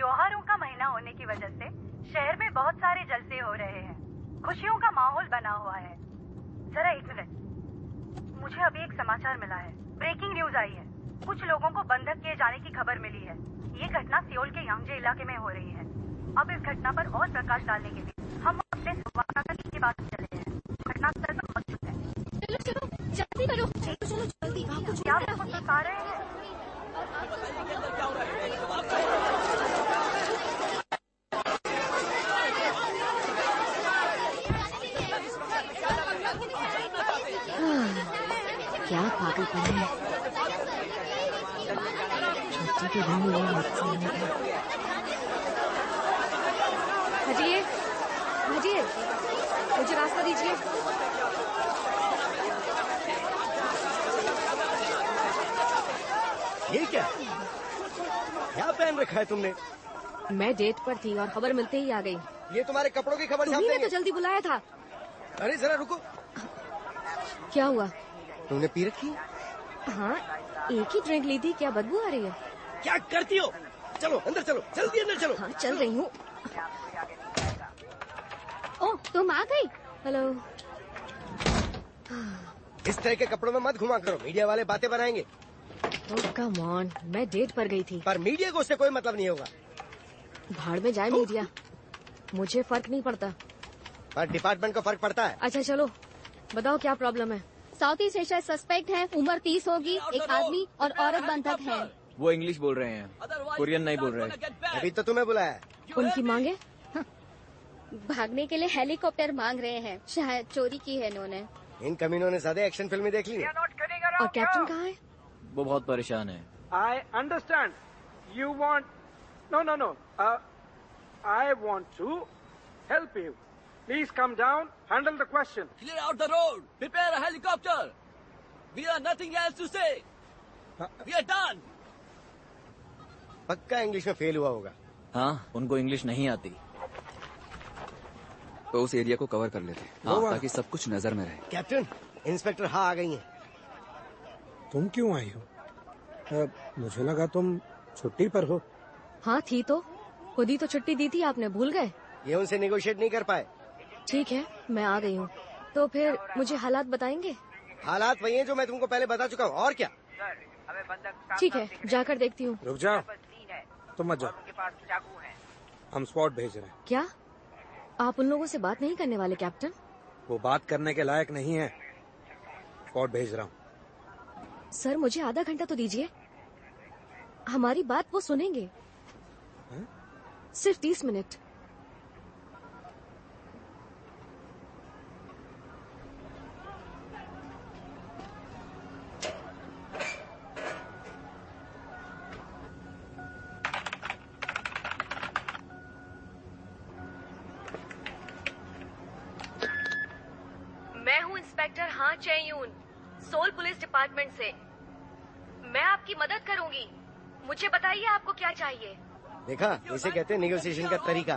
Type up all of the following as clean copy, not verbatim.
त्योहारों का महीना होने की वजह से शहर में बहुत सारे जलसे हो रहे हैं। खुशियों का माहौल बना हुआ है। जरा एक मिनट, मुझे अभी एक समाचार मिला है। ब्रेकिंग न्यूज आई है। कुछ लोगों को बंधक किए जाने की खबर मिली है। ये घटना सियोल के यांगजे इलाके में हो रही है। अब इस घटना पर और प्रकाश डालने के लिए हम अपने संवाददाता के पास चले हैं। घटनास्थल पर मौजूद है। चलो चलो जल्दी करो, चलो जल्दी। क्या आप कुछ बता रहे हैं? क्या पागलपन है। छुट्टी के दिन ये हटिए हटिए, मुझे रास्ता दीजिए। ये क्या पहन रखा है तुमने? मैं डेट पर थी और खबर मिलते ही आ गई। ये तुम्हारे कपड़ों की खबर तुम्ही ने तो जल्दी बुलाया था। अरे जरा रुको। क्या हुआ? तुमने पी रखी? हाँ, एक ही ड्रिंक ली थी। क्या बदबू आ रही है? क्या करती हो? चलो अंदर चलो, जल्दी अंदर चलो। हाँ चल रही हूँ। ओह तुम आ गई। हेलो। इस तरह के कपड़ों में मत घुमा करो, मीडिया वाले बातें बनाएंगे। ओह कम ऑन, मैं डेट पर गई थी। पर मीडिया को उससे कोई मतलब नहीं होगा। भाड़ में जाए मीडिया, मुझे फर्क नहीं पड़ता। पर डिपार्टमेंट को फर्क पड़ता है। अच्छा चलो बताओ क्या प्रॉब्लम है। साउथ ईस्ट एशिया सस्पेक्ट है। उम्र 30 होगी। एक आदमी और औरत बंधक है। वो इंग्लिश बोल रहे हैं, कोरियन नहीं बोल रहे। अभी तो तुम्हें बुलाया। उनकी मांगे? भागने के लिए हेलीकॉप्टर मांग रहे हैं। शायद चोरी की है इन्होंने। इन कमीनों ने ज्यादा एक्शन फिल्में देख ली हैं। और कैप्टन कहाँ है? वो बहुत परेशान है। I understand. You want... No. I want to help you. Please come down. Handle the question. Clear out the road. Prepare a helicopter. We have nothing else to say. We are done. पक्का English में fail हुआ होगा। हाँ, उनको English नहीं आती। तो उस एरिया को कवर कर लेते हैं, ताकि सब कुछ नजर में रहे। कैप्टन, इंस्पेक्टर हाँ आ गई हैं। तुम क्यों आई हो? मुझे लगा तुम छुट्टी पर हो। हाँ थी तो, खुद ही तो छुट्टी दी थी आपने, भूल गए? ये उनसे नेगोशिएट नहीं कर पाए। ठीक है, मैं आ गई हूँ। तो फिर मुझे हालात बताएंगे? हालात वही हैं जो मैं तुमको पहले बता चुका हूँ, और क्या? ठीक है, जाकर देखती हूँ। रुक जाओ, तुम मत जाओ। हम स्पॉट भेज रहे हैं। क्या आप उन लोगों से बात नहीं करने वाले कैप्टन? वो बात करने के लायक नहीं है। स्पॉट भेज रहा हूँ। सर मुझे आधा घंटा तो दीजिए, हमारी बात वो सुनेंगे। सिर्फ 30 मिनट। मैं हूँ इंस्पेक्टर हाँ चेयून, सोल पुलिस डिपार्टमेंट से। मैं आपकी मदद करूंगी। मुझे बताइए आपको क्या चाहिए। देखा, इसे कहते हैं नेगोशिएशन का तरीका।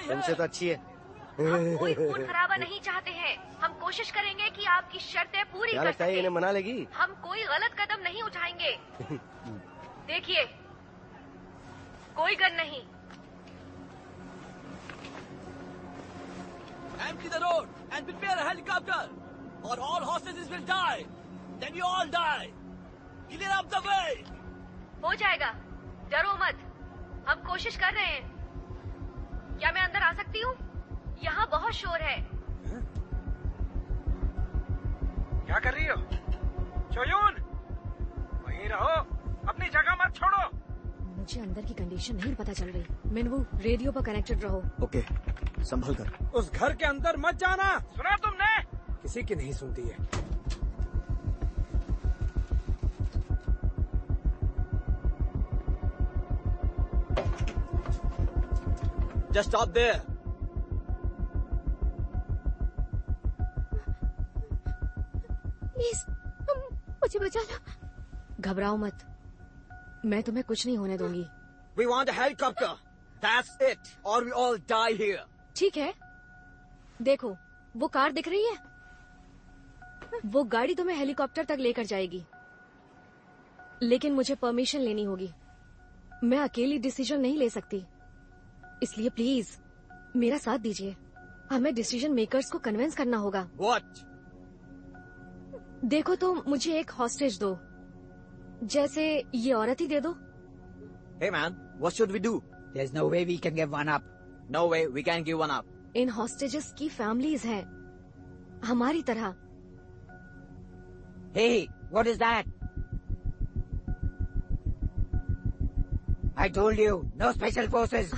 तुमसे तो अच्छी है। हम कोई खून खराबा नहीं चाहते हैं। हम कोशिश करेंगे कि आपकी शर्तें पूरी कर सकें। इन्हें मना लेगी? हम कोई गलत कदम नहीं उठाएंगे। देखिए, कोई गन नहीं। Empty the road and prepare a helicopter, or all hostages will die. Then you all die. Clear up the way. हो जाएगा, डरो मत। हम कोशिश कर रहे हैं। क्या मैं अंदर आ सकती हूँ? यहाँ बहुत शोर है। क्या कर रही हो? चोयून, वहीं रहो, अपनी जगह मत छोड़ो। मुझे अंदर की कंडीशन नहीं पता चल रही। मिनवू, रेडियो पर कनेक्टेड रहो। ओके, संभल कर। उस घर के अंदर मत जाना। सुना तुमने? किसी की नहीं सुनती है। Just stop there. प्लीज मुझे बचाना। घबराओ मत, मैं तुम्हें कुछ नहीं होने दूंगी। We want a helicopter. That's it. Or we all die here. ठीक है, देखो वो कार दिख रही है? वो गाड़ी तुम्हें हेलीकॉप्टर तक लेकर जाएगी, लेकिन मुझे परमिशन लेनी होगी। मैं अकेली डिसीजन नहीं ले सकती। इसलिए प्लीज मेरा साथ दीजिए। हमें डिसीजन मेकर्स को कन्विंस करना होगा। What? देखो तो मुझे एक हॉस्टेज दो, जैसे ये औरत ही दे दो। Hey man, what should we do? There's no way we can give one up. No way, we can give one up. In hostages की फैमिलीज हैं हमारी तरह। Hey, what is that? I told you, no special forces.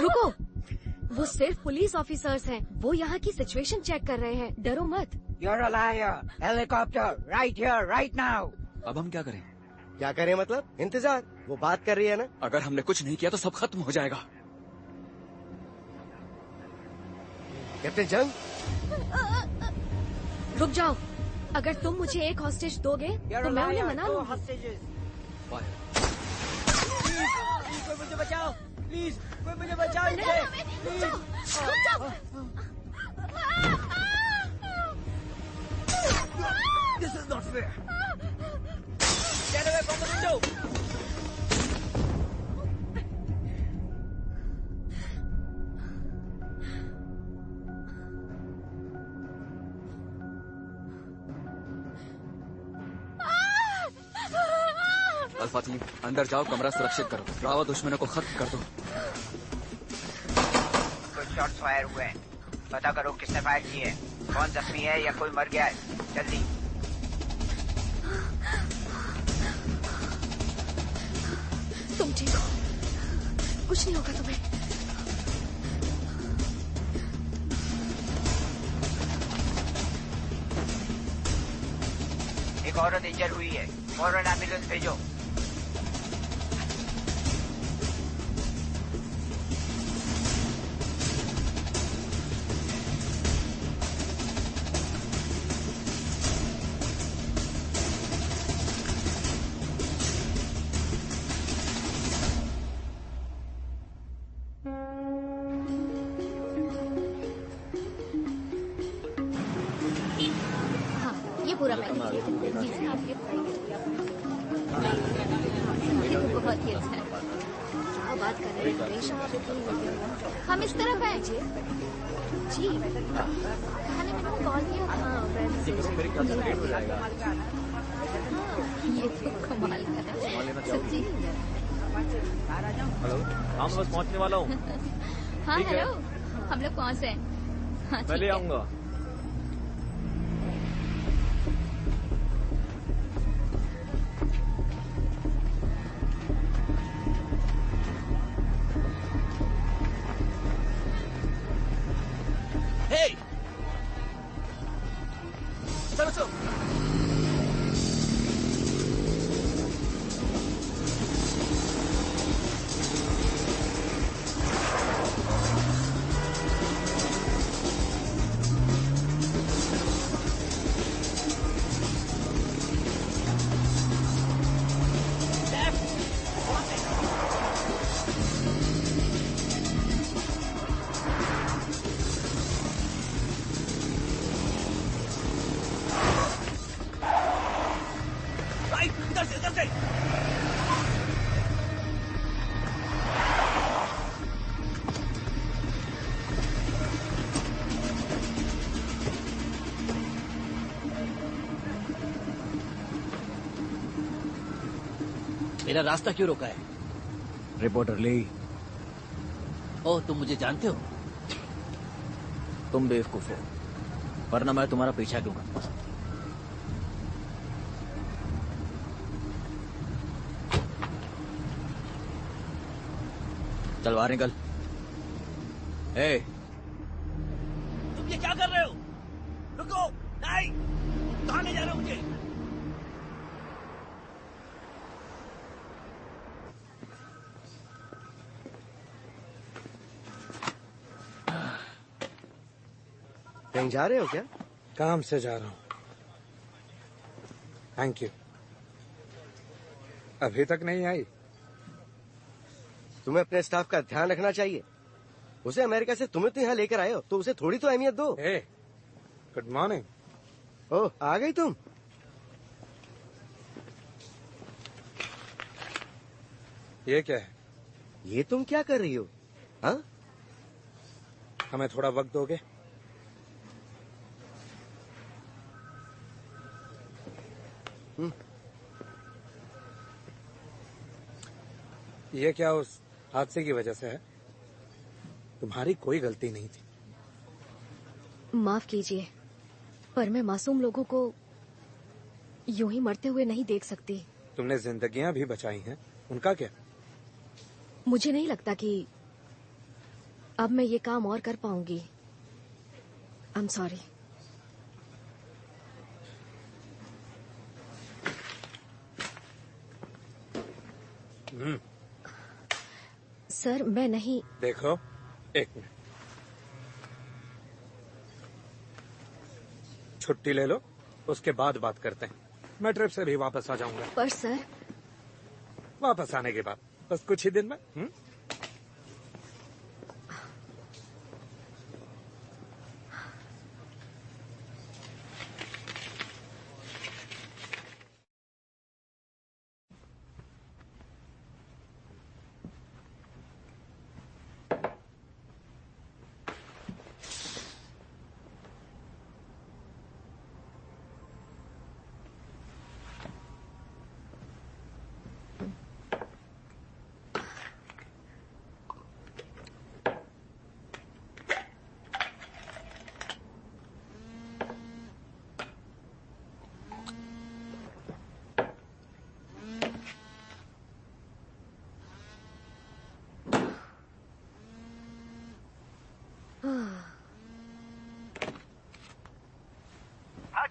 रुको, वो सिर्फ police officers हैं। वो यहाँ की सिचुएशन चेक कर रहे हैं। डरो मत। You're a liar. Helicopter, right here, right now. अब हम क्या करें? क्या करें मतलब? इंतजार। वो बात कर रही है ना। अगर हमने कुछ नहीं किया तो सब खत्म हो जाएगा। कैप्टन जंग, रुक जाओ। अगर तुम मुझे एक हॉस्टेज दोगे तो मैं उन्हें मना लूंगी। Fire. कोई मुझे बचाओ, प्लीज कोई मुझे बचाओ इनसे। This is not fair. Get away from the window. Alpha team, अंदर जाओ, कमरा सुरक्षित करो। रावत दुश्मनों को खत्म कर दो। कुछ शॉट्स फायर हुए हैं, पता करो किसने फायर किए हैं, कौन जख्मी है या कोई मर गया है, जल्दी। तुम ठीक हो? कुछ नहीं होगा तुम्हें। एक औरत इंजर हुई है, फौरन एम्बुलेंस भेजो। हाँ, ये पूरा पैकेज जी जी, आप ये ये तो बहुत ही अच्छा है। क्या बात कर रहे हैं? हम इस तरफ हैं जी। खाने में मैंने कॉल किया था फ्रेंड से। ये तो कमाल है सच्ची। हेलो, हाँ मैं बस पहुंचने वाला हूँ। हाँ ठीक है। हेलो, हम लोग कौन से हैं? हाँ, मैं ठीक ले है। आऊंगा। Hey! चलो चलो। राइट, इधर से इधर से। मेरा रास्ता क्यों रोका है? रिपोर्टर ली, ओह, तुम मुझे जानते हो? तुम बेवकूफ हो, वरना मैं तुम्हारा पीछा क्यों करता? चल बाहर निकल। ए, तुम ये क्या कर रहे हो? रुको, नहीं, कहाँ ले जा रहे हो मुझे? कहीं जा रहे हो क्या? काम से जा रहा हूँ। Thank you. अभी तक नहीं आई? तुम्हें अपने स्टाफ का ध्यान रखना चाहिए। उसे अमेरिका से तुम्हें तो यहाँ लेकर आए हो, तो उसे थोड़ी तो अहमियत दो। ए, गुड मॉर्निंग। ओह, आ गई तुम। ये क्या है? ये तुम क्या कर रही हो? हाँ, हमें थोड़ा वक्त दोगे? ये क्या उस हादसे की वजह से है? तुम्हारी कोई गलती नहीं थी। माफ कीजिए, पर मैं मासूम लोगों को यूं ही मरते हुए नहीं देख सकती। तुमने जिंदगियां भी बचाई हैं, उनका क्या? मुझे नहीं लगता कि अब मैं ये काम और कर पाऊंगी। I am sorry. सर, मैं नहीं। देखो, एक मिनट, छुट्टी ले लो, उसके बाद बात करते हैं। मैं ट्रिप से भी वापस आ जाऊंगा। पर सर, वापस आने के बाद बस कुछ ही दिन में।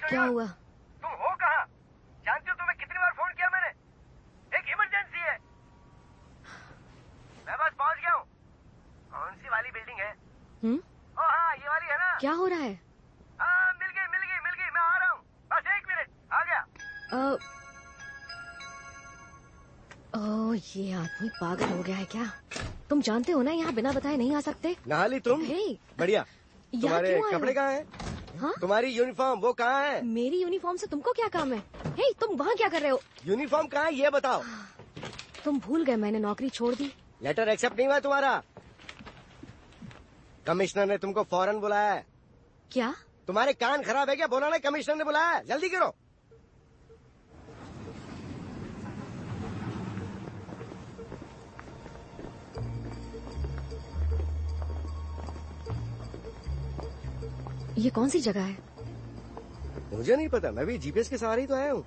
क्या हुआ? तुम हो कहाँ? जानती हो तुम्हें कितनी बार फोन किया मैंने? एक इमरजेंसी है। मैं बस पहुंच गया हूँ। कौन सी वाली बिल्डिंग है? ओ हाँ, ये वाली है ना? क्या हो रहा है? हाँ, मिल गई, मैं आ रहा हूँ। बस 1 मिनट, आ गया। ये आदमी पागल हो गया है क्या? तुम जानते हो ना, यहाँ बिना बताए नहीं आ सकते। नहा ली तुम? बढ़िया। तुम्हारे कपड़े कहाँ हैं? हाँ? तुम्हारी यूनिफॉर्म वो कहाँ है? मेरी यूनिफॉर्म से तुमको क्या काम है? हे, तुम वहाँ क्या कर रहे हो? यूनिफॉर्म कहाँ है ये बताओ। तुम भूल गए मैंने नौकरी छोड़ दी। लेटर एक्सेप्ट नहीं हुआ तुम्हारा? कमिश्नर ने तुमको फौरन बुलाया है। क्या? तुम्हारे कान खराब है क्या? बोला ना कमिश्नर ने बुलाया है, जल्दी करो। ये कौन सी जगह है? मुझे नहीं पता, मैं भी जीपीएस के सहारे ही तो आया हूँ।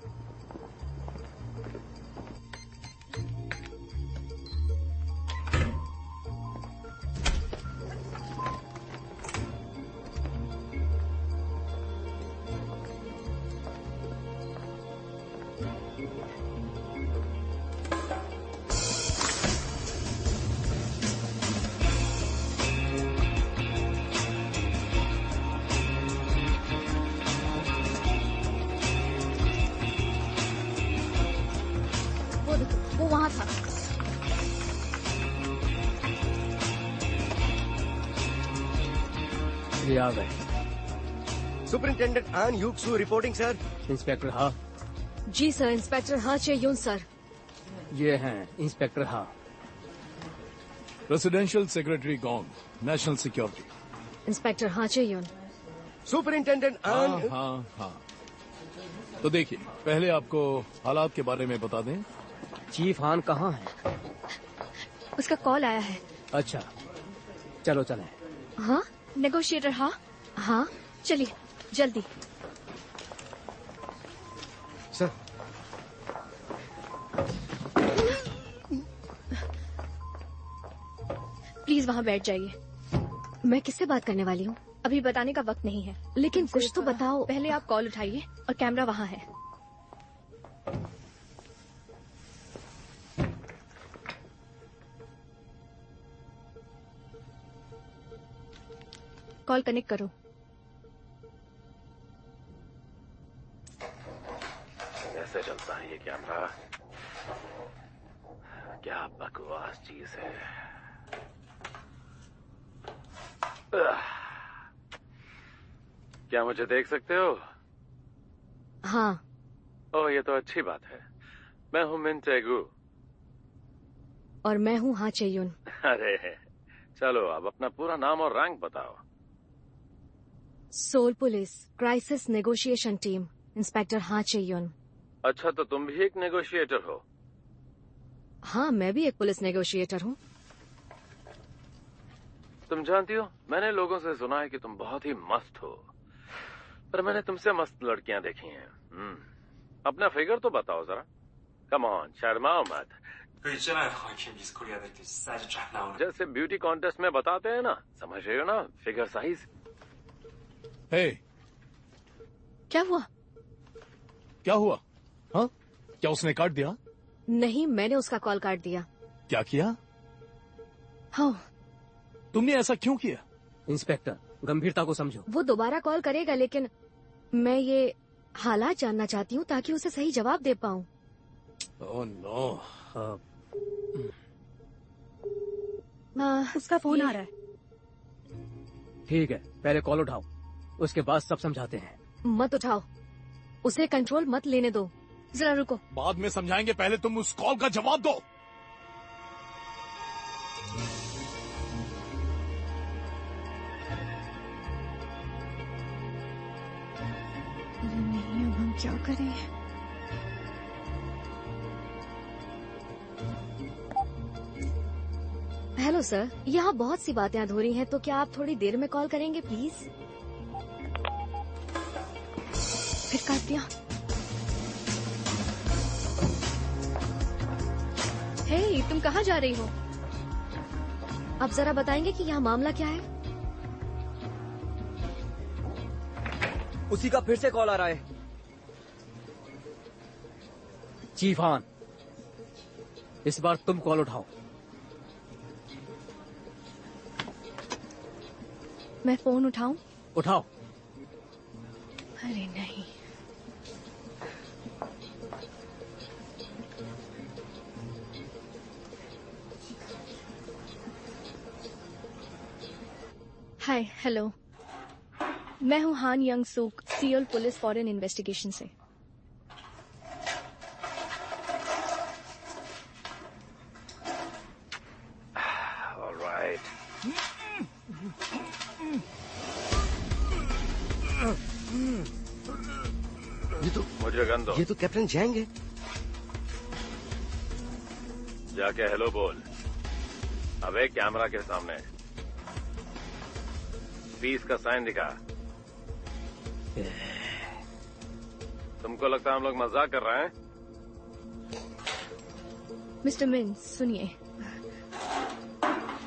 वो वहाँ था। ये आ गए। सुपरिंटेंडेंट आन यूक सू रिपोर्टिंग सर। इंस्पेक्टर हा। जी सर। इंस्पेक्टर हा चेयून सर। ये हैं इंस्पेक्टर हा। Residential secretary gone, national security. Inspector हा चेयून। सुपरिंटेंडेंट आन। हाँ। तो देखिए, पहले आपको हालात के बारे में बता दें। चीफ हान कहाँ है? उसका कॉल आया है। अच्छा, चलो चलें। हाँ, नेगोशिएटर हाँ। हाँ, चलिए जल्दी। सर, प्लीज वहाँ बैठ जाइए। मैं किससे बात करने वाली हूँ? अभी बताने का वक्त नहीं है। लेकिन कुछ तो बताओ। पहले आप कॉल उठाइए और कैमरा वहाँ है। कॉल कनेक्ट करो। कैसे चलता है ये कैमरा? क्या बकवास चीज है। क्या मुझे देख सकते हो? हाँ। ओह, ये तो अच्छी बात है। मैं हूँ मिन टेगू। और मैं हूँ हाँ चेयुन। अरे चलो अब अपना पूरा नाम और रैंक बताओ। Seoul police crisis negotiation team, inspector हाँ चेयुन। अच्छा, तो तुम भी एक नेगोशिएटर हो? हाँ, मैं भी एक पुलिस नेगोशिएटर हूँ। तुम जानती हो, मैंने लोगों से सुना है कि तुम बहुत ही मस्त हो, पर मैंने तुमसे मस्त लड़कियां देखी हैं। अपना फिगर तो बताओ जरा। कम ऑन, शर्माओ मत। जैसे ब्यूटी कॉन्टेस्ट में बताते हैं ना, समझ रहे हो ना, फिगर साइज। हे, क्या हुआ? क्या हुआ? हाँ, क्या उसने काट दिया? नहीं, मैंने उसका कॉल काट दिया। क्या किया? हाँ। तुमने ऐसा क्यों किया? इंस्पेक्टर, गंभीरता को समझो। वो दोबारा कॉल करेगा, लेकिन मैं ये हालात जानना चाहती हूँ ताकि उसे सही जवाब दे पाऊँ। Oh no. उसका फोन आ रहा है। ठीक है, पहले कॉल उठाओ, उसके बाद सब समझाते हैं। मत उठाओ, उसे कंट्रोल मत लेने दो। जरा रुको। बाद में समझाएंगे, पहले तुम उस कॉल का जवाब दो। नहीं, अब हम क्या करें? हेलो सर, यहाँ बहुत सी बातें अधूरी हैं, तो क्या आप थोड़ी देर में कॉल करेंगे प्लीज? फिर काट दिया। हे, तुम कहाँ जा रही हो? अब जरा बताएंगे कि यहाँ मामला क्या है? उसी का फिर से कॉल आ रहा है। चीफ हान, इस बार तुम कॉल उठाओ। मैं फोन उठाऊं? उठाओ। अरे नहीं। हाय, हेलो, मैं हूँ Han Young Suk, Seoul police foreign investigation से। ये तो कैप्टन जैंग है। जाके हेलो बोल। अबे कैमरा के सामने पीस का साइन दिखा। तुमको लगता है हम लोग मजाक कर रहे हैं? मिस्टर मिन, सुनिए।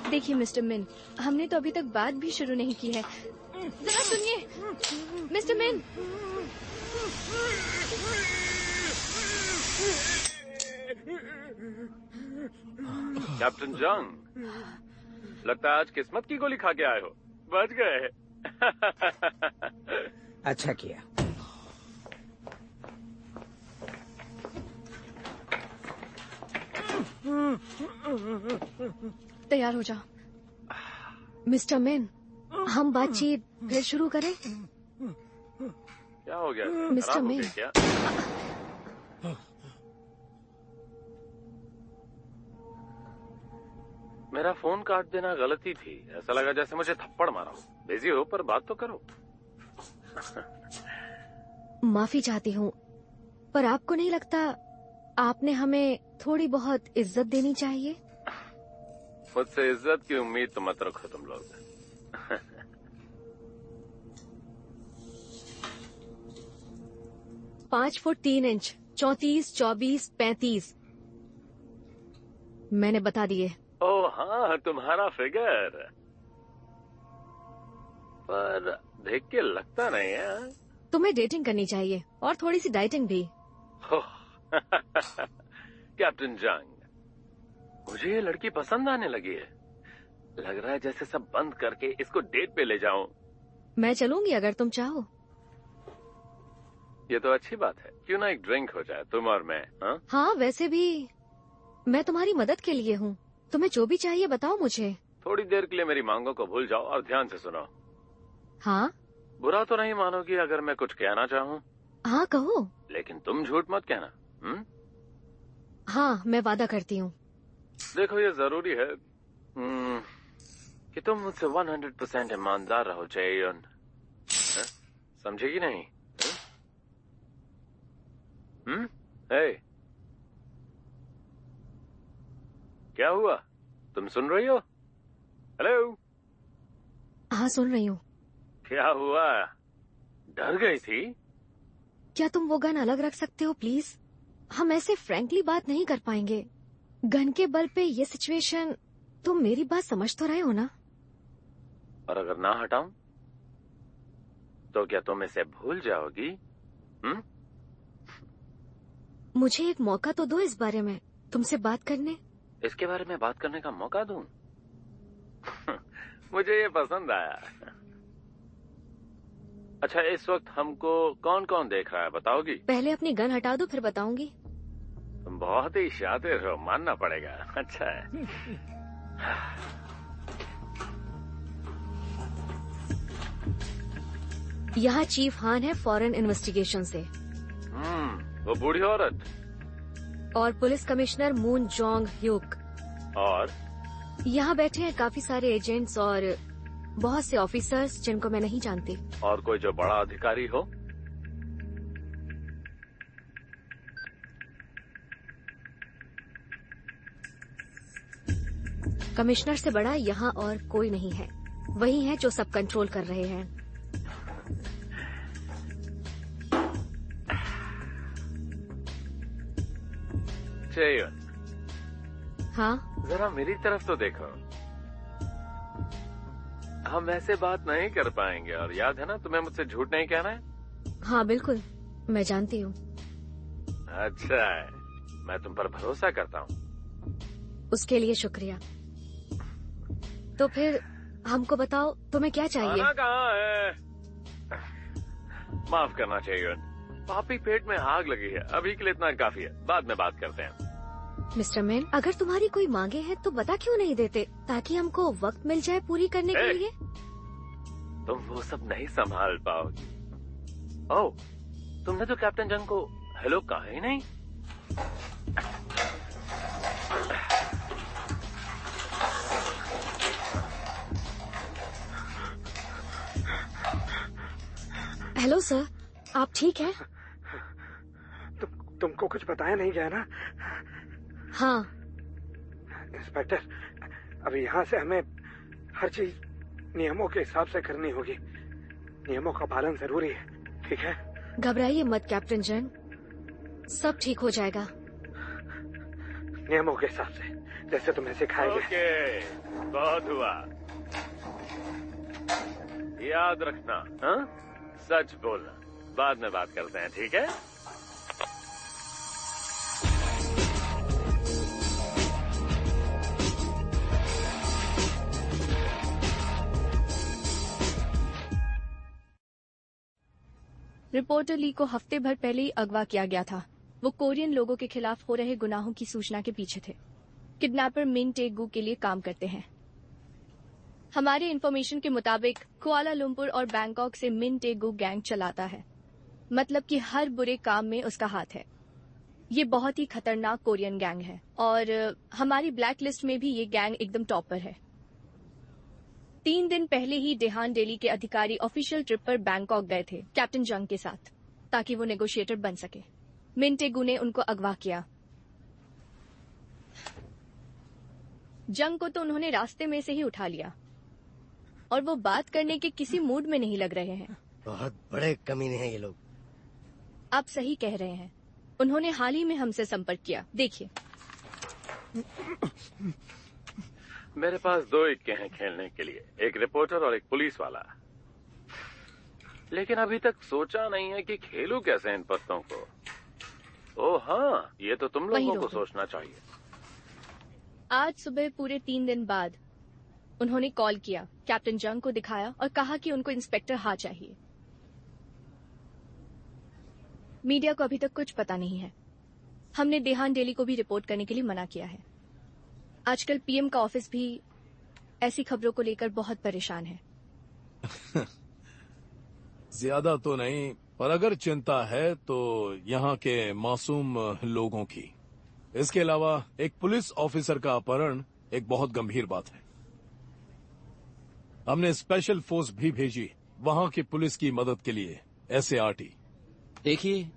देखिए मिस्टर मिन, हमने तो अभी तक बात भी शुरू नहीं की है। जरा सुनिए मिस्टर मिन। कैप्टन जंग, लगता है आज किस्मत की गोली खा के आए हो। बच गए। अच्छा किया। तैयार हो जाओ। मिस्टर मिन, हम बातचीत फिर शुरू करें? क्या हो गया? मिस्टर मिन, क्या? मेरा फोन काट देना गलती थी। ऐसा लगा जैसे मुझे थप्पड़ मारा हो। बिजी हो पर बात तो करो। माफी चाहती हूँ, पर आपको नहीं लगता आपने हमें थोड़ी बहुत इज्जत देनी चाहिए? मुझसे इज्जत की उम्मीद तो मत रखो तुम लोग। 5 फुट 3 इंच, 34, 24, 35 मैंने बता दिए। ओह हाँ, तुम्हारा फिगर पर देख के लगता नहीं है। तुम्हें डेटिंग करनी चाहिए और थोड़ी सी डाइटिंग भी। कैप्टन जंग, मुझे ये लड़की पसंद आने लगी है। लग रहा है जैसे सब बंद करके इसको डेट पे ले जाऊं। मैं चलूंगी अगर तुम चाहो। ये तो अच्छी बात है। क्यों ना एक ड्रिंक हो जाए, तुम और मैं। हाँ, वैसे भी मैं तुम्हारी मदद के लिए हूँ। तुम्हें जो भी चाहिए बताओ मुझे। थोड़ी देर के लिए मेरी मांगों को भूल जाओ और ध्यान से सुनो। हाँ? बुरा तो नहीं मानोगी अगर मैं कुछ कहना चाहूँ? हाँ, कहो। लेकिन तुम झूठ मत कहना। हाँ, मैं वादा करती हूँ। देखो ये जरूरी है कि तुम मुझसे 100% ईमानदार रहो चेयन, समझेगी नहीं? हे, क्या हुआ? तुम सुन रही हो? हेलो? हाँ सुन रही हूँ। क्या हुआ? डर गई थी? क्या तुम वो गन अलग रख सकते हो प्लीज? हम ऐसे फ्रैंकली बात नहीं कर पाएंगे। गन के बल पे ये सिचुएशन, तुम मेरी बात समझ तो रहे हो ना? और अगर ना हटाऊं तो क्या तुम इसे भूल जाओगी? मुझे एक मौका तो दो इस बारे में तुमसे बात करने। इसके बारे में बात करने का मौका दूं? मुझे ये पसंद आया। अच्छा, इस वक्त हमको कौन कौन देख रहा है बताओगी? पहले अपनी गन हटा दो फिर बताऊंगी। तुम बहुत ही शातिर हो, मानना पड़ेगा। अच्छा है। यहाँ चीफ हान है फॉरेन इन्वेस्टिगेशन से। वो बूढ़ी औरत। और police commissioner moon Jong hook. और यहाँ बैठे हैं काफी सारे एजेंट्स और बहुत से ऑफिसर्स जिनको मैं नहीं जानती। और कोई जो बड़ा अधिकारी हो? कमिश्नर से बड़ा यहाँ और कोई नहीं है। वही है जो सब कंट्रोल कर रहे हैं। चेयन, हाँ जरा मेरी तरफ तो देखो। हम ऐसे बात नहीं कर पाएंगे, और याद है ना तुम्हें मुझसे झूठ नहीं कहना है? हाँ बिल्कुल, मैं जानती हूँ। अच्छा है, मैं तुम पर भरोसा करता हूँ। उसके लिए शुक्रिया। तो फिर हमको बताओ तुम्हें क्या चाहिए? खाना कहाँ है? माफ करना चाहिए, पापी पेट में आग लगी है। अभी के लिए इतना काफी है, बाद में बात करते हैं। मिस्टर मैन, अगर तुम्हारी कोई मांगे हैं तो बता क्यों नहीं देते, ताकि हमको वक्त मिल जाए पूरी करने के लिए। तुम वो सब नहीं संभाल पाओगी। ओह, तुमने तो कैप्टन जंग को हेलो कहा ही नहीं। हेलो सर, आप ठीक हैं? तुमको कुछ बताया नहीं गया ना? हाँ। इंस्पेक्टर, अभी यहाँ से हमें हर चीज नियमों के हिसाब से करनी होगी। नियमों का पालन जरूरी है, ठीक है? घबराइए मत कैप्टन जंग, सब ठीक हो जाएगा। नियमों के हिसाब से, जैसे तुम्हें सिखाया गया। ओके, बहुत हुआ। याद रखना, हाँ? सच बोलना। बाद में बात करते हैं, ठीक है? रिपोर्टर ली को हफ्ते भर पहले ही अगवा किया गया था। वो कोरियन लोगों के खिलाफ हो रहे गुनाहों की सूचना के पीछे थे। किडनैपर मिन टे-गू के लिए काम करते हैं। हमारे इन्फॉर्मेशन के मुताबिक कुआलालंपुर और बैंकॉक से मिन टे-गू गैंग चलाता है, मतलब कि हर बुरे काम में उसका हाथ है। ये बहुत ही खतरनाक कोरियन गैंग है और हमारी ब्लैक लिस्ट में भी ये गैंग एकदम टॉप पर है। 3 दिन पहले ही डेहान डेली के अधिकारी ऑफिशियल ट्रिप पर बैंकॉक गए थे कैप्टन जंग के साथ, ताकि वो नेगोशिएटर बन सके। मिन टे-गू ने उनको अगवा किया। जंग को तो उन्होंने रास्ते में से ही उठा लिया और वो बात करने के किसी मूड में नहीं लग रहे हैं। बहुत बड़े कमीने हैं ये लोग। आप सही कह रहे हैं। उन्होंने हाल ही में हमसे संपर्क किया। देखिए, मेरे पास 2 इक्के हैं खेलने के लिए, एक रिपोर्टर और एक पुलिस वाला। लेकिन अभी तक सोचा नहीं है कि खेलूं कैसे इन पत्तों को। ओह हाँ, ये तो तुम लोगों को सोचना चाहिए। आज सुबह पूरे 3 दिन बाद उन्होंने कॉल किया, कैप्टन जंग को दिखाया और कहा कि उनको इंस्पेक्टर हा चाहिए। मीडिया को अभी तक कुछ पता नहीं है। हमने देहान डेली को भी रिपोर्ट करने के लिए मना किया है। आजकल पीएम का ऑफिस भी ऐसी खबरों को लेकर बहुत परेशान है। ज्यादा तो नहीं, पर अगर चिंता है तो यहाँ के मासूम लोगों की। इसके अलावा एक पुलिस ऑफिसर का अपहरण एक बहुत गंभीर बात है। हमने स्पेशल फोर्स भी भेजी वहां की पुलिस की मदद के लिए, SART। देखिए,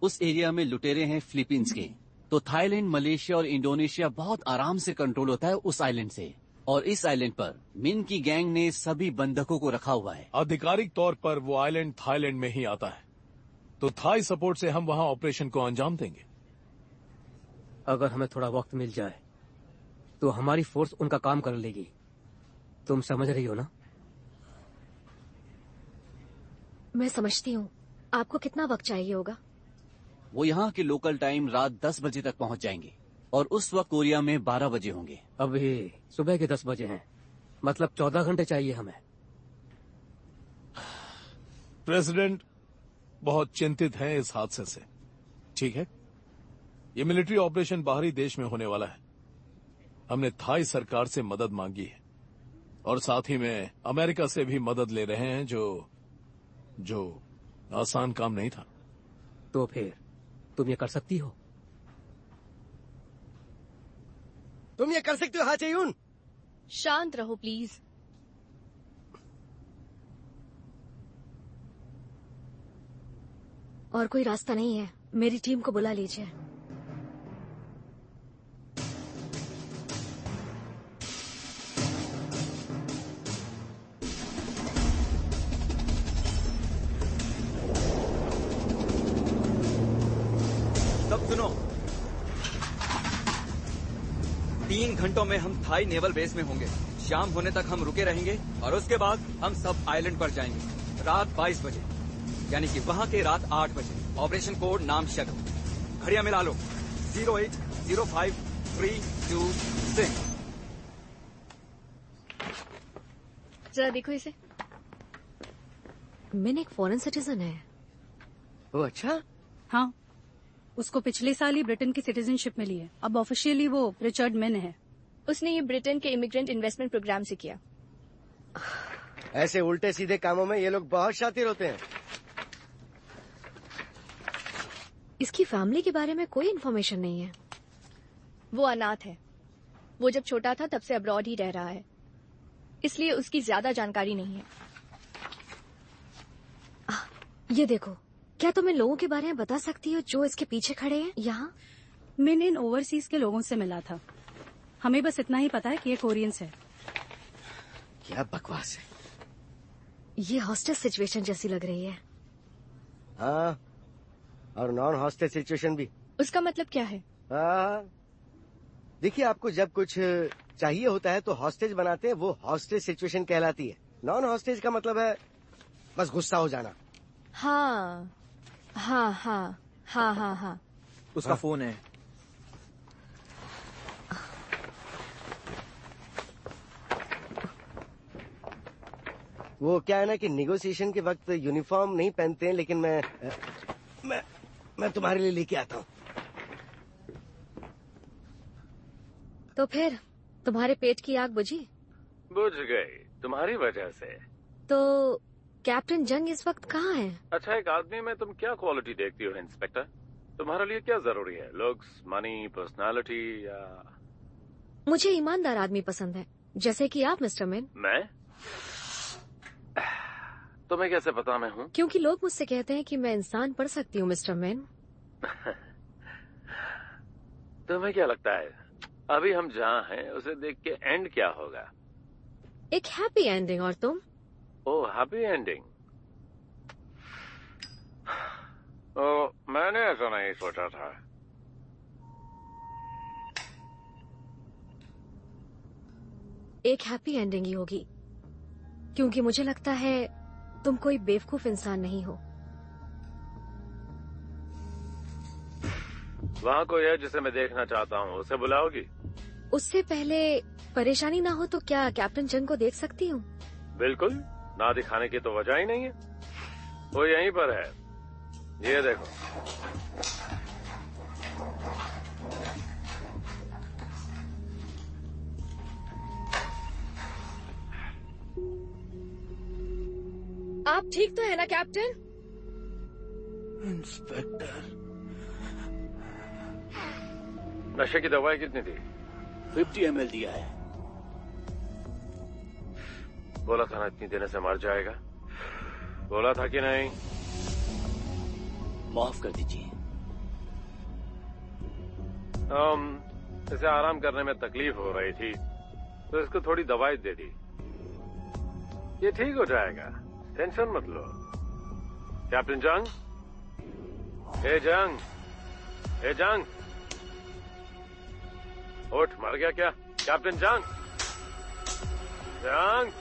उस एरिया में लुटेरे हैं फिलीपींस के, तो थाईलैंड, मलेशिया और इंडोनेशिया बहुत आराम से कंट्रोल होता है उस आइलैंड से। और इस आइलैंड पर मिन की गैंग ने सभी बंधकों को रखा हुआ है। आधिकारिक तौर पर वो आइलैंड थाईलैंड में ही आता है, तो थाई सपोर्ट से हम वहां ऑपरेशन को अंजाम देंगे। अगर हमें थोड़ा वक्त मिल जाए तो हमारी फोर्स उनका काम कर लेगी। तुम समझ रही हो ना? मैं समझती हूँ। आपको कितना वक्त चाहिए होगा? वो यहाँ के लोकल टाइम रात 10 बजे तक पहुँच जाएंगे और उस वक्त कोरिया में 12 बजे होंगे। अभी सुबह के 10 बजे हैं, मतलब 14 घंटे चाहिए हमें। प्रेसिडेंट बहुत चिंतित हैं इस हादसे से। ठीक है, ये मिलिट्री ऑपरेशन बाहरी देश में होने वाला है। हमने थाई सरकार से मदद मांगी है और साथ ही में अमेरिका से भी मदद ले रहे हैं, जो आसान काम नहीं था। तो फिर तुम ये कर सकती हो? तुम ये कर सकते हो, हाँ चेयून? शांत रहो प्लीज। और कोई रास्ता नहीं है, मेरी टीम को बुला लीजिए। सब सुनो, 3 घंटों में हम थाई नेवल बेस में होंगे। शाम होने तक हम रुके रहेंगे और उसके बाद हम सब आइलैंड पर जाएंगे रात 22 बजे, यानी कि वहाँ के रात 8 बजे। ऑपरेशन कोड नाम शैडो। घड़ियां मिला लो, 0805-326। जरा देखो इसे। मिन एक फॉरेन सिटीजन है। ओ अच्छा। हाँ, उसको पिछले साल ही ब्रिटेन की सिटीजनशिप मिली है। अब ऑफिशियली वो रिचर्ड मिन है। उसने ये ब्रिटेन के इमिग्रेंट इन्वेस्टमेंट प्रोग्राम से किया। ऐसे उल्टे सीधे कामों में ये लोग बहुत शातिर होते हैं। इसकी फैमिली के बारे में कोई इन्फॉर्मेशन नहीं है। वो अनाथ है। वो जब छोटा था तब से अब्रॉड ही रह रहा है, इसलिए उसकी ज्यादा जानकारी नहीं है। ये देखो, क्या तुम इन लोगों के बारे में बता सकती हो जो इसके पीछे खड़े हैं यहाँ? मिन इन ओवरसीज के लोगों से मिला था। हमें बस इतना ही पता है कि ये कोरियंस है। क्या बकवास है। ये हॉस्टेज सिचुएशन जैसी लग रही है। हाँ, और नॉन हॉस्टेज सिचुएशन भी। उसका मतलब क्या है? देखिए, आपको जब कुछ चाहिए होता है तो हॉस्टेज बनाते हैं, वो हॉस्टेज सिचुएशन कहलाती है। नॉन हॉस्टेज का मतलब है बस गुस्सा हो जाना। हाँ हाँ हाँ हाँ हाँ हाँ। उसका फोन है। वो क्या है ना कि नेगोशिएशन के वक्त यूनिफॉर्म नहीं पहनते हैं, लेकिन मैं तुम्हारे लिए लेके आता हूँ। तो फिर तुम्हारे पेट की आग बुझी? बुझ गई तुम्हारी वजह से। तो कैप्टन जंग इस वक्त कहाँ है? अच्छा, एक आदमी में तुम क्या क्वालिटी देखती हो इंस्पेक्टर? तुम्हारे लिए क्या जरूरी है? लुक्स, मनी, पर्सनालिटी या? मुझे ईमानदार आदमी पसंद है, जैसे कि आप मिस्टर मिन। मैं? तुम्हें कैसे पता मैं हूँ? क्योंकि लोग मुझसे कहते हैं कि मैं इंसान पढ़ सकती हूँ मिस्टर मिन। तुम्हें क्या लगता है अभी हम जहाँ हैं उसे देख के एंड क्या होगा? एक हैप्पी एंडिंग। और तुम? ओह, हैप्पी एंडिंग। मैंने ऐसा नहीं सोचा था। एक हैप्पी एंडिंग ही होगी, क्योंकि मुझे लगता है तुम कोई बेवकूफ इंसान नहीं हो। वहाँ कोई है जिसे मैं देखना चाहता हूँ, उसे बुलाओगी? उससे पहले परेशानी ना हो तो क्या कैप्टन जंग को देख सकती हूँ? बिल्कुल, ना दिखाने की तो वजह ही नहीं है। वो यहीं पर है, ये देखो। आप ठीक तो है ना कैप्टन? इंस्पेक्टर। नशे की दवाई कितनी थी? 50 ml दिया है। बोला था ना इतनी देने से मर जाएगा। बोला था कि नहीं? माफ कर दीजिए। इसे आराम करने में तकलीफ हो रही थी तो इसको थोड़ी दवाई दे दी। ये ठीक हो जाएगा, टेंशन मत लो। कैप्टन जंग, ए जंग, ए जंग, उठ, मर गया क्या? कैप्टन जंग, जंग,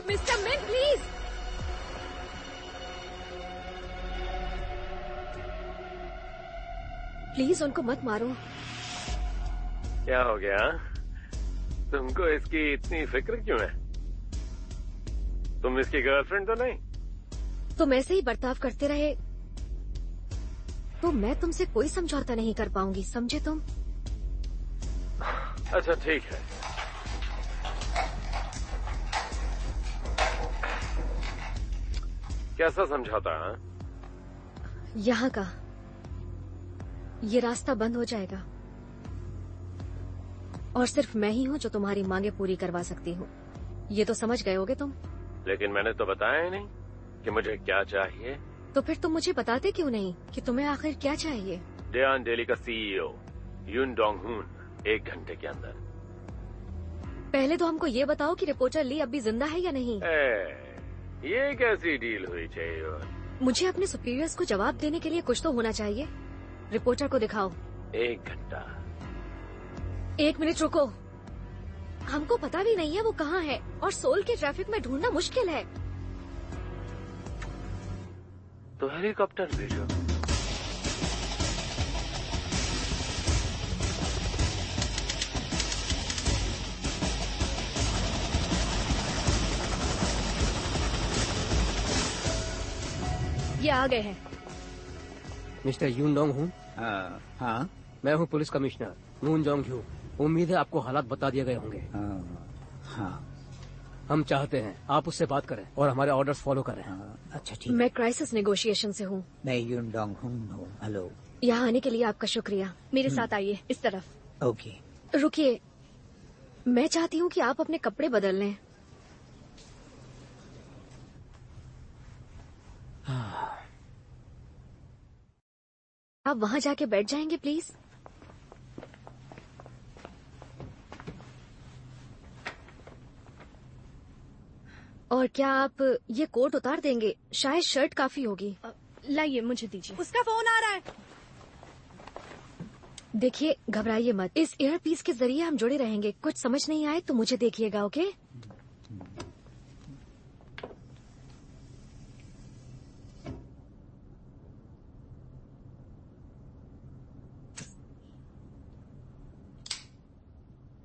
मिस्टर मिन प्लीज। प्लीज उनको मत मारो। क्या हो गया? तुमको इसकी इतनी फिक्र क्यों है? तुम इसकी गर्लफ्रेंड तो नहीं? तुम ऐसे ही बर्ताव करते रहे तो मैं तुमसे कोई समझौता नहीं कर पाऊंगी, समझे तुम? अच्छा ठीक है। कैसा समझौता? यहाँ का ये रास्ता बंद हो जाएगा और सिर्फ मैं ही हूँ जो तुम्हारी मांगे पूरी करवा सकती हूँ। ये तो समझ गए होगे तुम। लेकिन मैंने तो बताया ही नहीं कि मुझे क्या चाहिए। तो फिर तुम मुझे बताते क्यों नहीं कि तुम्हें आखिर क्या चाहिए? डेआन डेली का सीईओ यून डोंग हुन 1 घंटे के अंदर। पहले तो हमको ये बताओ कि रिपोर्टर ली अभी जिंदा है या नहीं। ये कैसी डील हुई चाहिए? मुझे अपने सुपीरियर्स को जवाब देने के लिए कुछ तो होना चाहिए। रिपोर्टर को दिखाओ। 1 घंटा। 1 मिनट रुको। हमको पता भी नहीं है वो कहाँ है और सोल के ट्रैफिक में ढूंढना मुश्किल है। तो हेलीकॉप्टर भेजो। ये आ गए हैं। मिस्टर यून डोंग हूँ। हाँ, मैं हूँ पुलिस कमिश्नर मून जोंग ह्यू। उम्मीद है आपको हालात बता दिए गए होंगे। हाँ। हम चाहते हैं आप उससे बात करें और हमारे ऑर्डर्स फॉलो करें। अच्छा ठीक। मैं क्राइसिस नेगोशिएशन से हूँ। मैं यून डोंग हूँ। हेलो। यहाँ आने के लिए आपका शुक्रिया। मेरे साथ आइए, इस तरफ। ओके। रुकिए, मैं चाहती हूँ कि आप अपने कपड़े बदल लें। आप वहाँ जाके बैठ जाएंगे प्लीज? और क्या आप ये कोट उतार देंगे? शायद शर्ट काफी होगी। लाइए, मुझे दीजिए। उसका फोन आ रहा है। देखिए, घबराइए मत। इस ईयरपीस के जरिए हम जुड़े रहेंगे। कुछ समझ नहीं आए तो मुझे देखिएगा, ओके?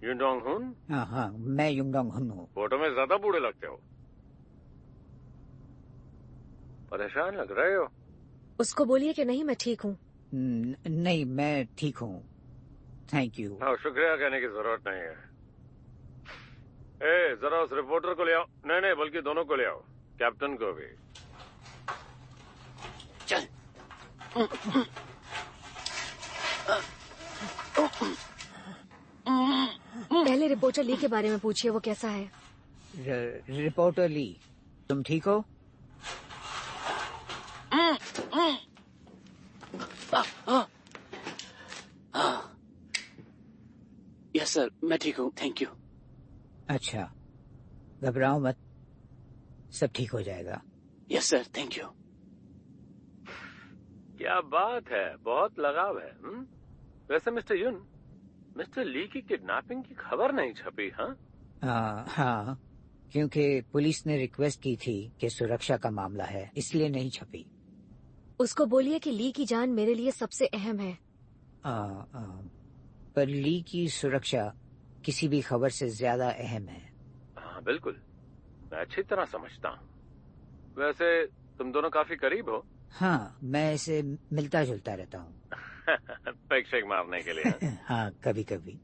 यून डोंग हुन? हाँ, मैं यून डोंग हुन हूँ। फोटो में ज्यादा बूढ़े लगते हो। परेशान लग रहे हो। उसको बोलिए कि नहीं, मैं ठीक हूँ। नहीं, मैं ठीक हूँ, थैंक यू। हाँ, शुक्रिया कहने की जरूरत नहीं है। जरा उस रिपोर्टर को ले आओ। नहीं, बल्कि दोनों को ले आओ, कैप्टन को भी। चल। पहले रिपोर्टर ली के बारे में पूछिए, वो कैसा है? रिपोर्टर ली, तुम ठीक हो? यस सर, मैं ठीक हूँ, थैंक यू। अच्छा, घबराओ मत, सब ठीक हो जाएगा। Yes sir, thank you. क्या बात है, बहुत लगाव है। वैसे मिस्टर यून, मिस्टर ली की किडनैपिंग की खबर नहीं छपी? हाँ, क्योंकि पुलिस ने रिक्वेस्ट की थी कि सुरक्षा का मामला है, इसलिए नहीं छपी। उसको बोलिए कि ली की जान मेरे लिए सबसे अहम है। पर ली की सुरक्षा किसी भी खबर से ज्यादा अहम है। हाँ बिल्कुल, मैं अच्छी तरह समझता हूँ। वैसे तुम दोनों काफी करीब हो। हाँ, मैं इसे मिलता जुलता रहता हूँ। पैक शेक मारने के लिए। हाँ, कभी कभी।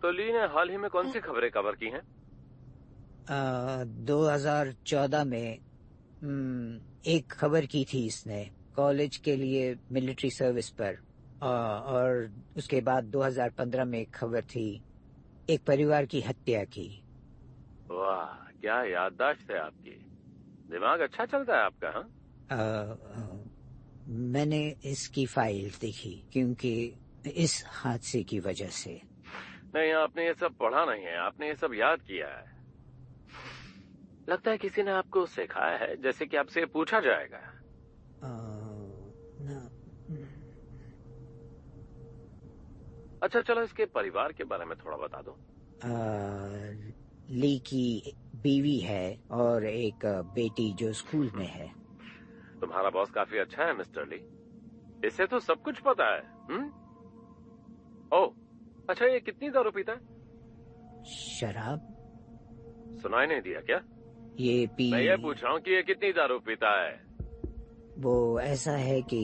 तो ली ने हाल ही में कौन सी खबरें कवर की हैं? 2014 में एक खबर की थी इसने कॉलेज के लिए मिलिट्री सर्विस पर, और उसके बाद 2015 में एक खबर थी एक परिवार की हत्या की। वाह, क्या याददाश्त है आपकी। दिमाग अच्छा चलता है आपका। हाँ, मैंने इसकी फाइल देखी क्योंकि इस हादसे की वजह से। नहीं, आपने ये सब पढ़ा नहीं है, आपने ये सब याद किया है। लगता है किसी ने आपको सिखाया है, जैसे कि आपसे पूछा जाएगा। अच्छा चलो, इसके परिवार के बारे में थोड़ा बता दो। ली की बीवी है और एक बेटी जो स्कूल में है। तुम्हारा बॉस काफी अच्छा है मिस्टर ली, इसे तो सब कुछ पता है। ओह, अच्छा, ये कितनी दारू पीता है? शराब? सुनाई नहीं दिया क्या? मैं ये पूछ रहा हूँ कि ये कितनी दारू पीता है? वो ऐसा है कि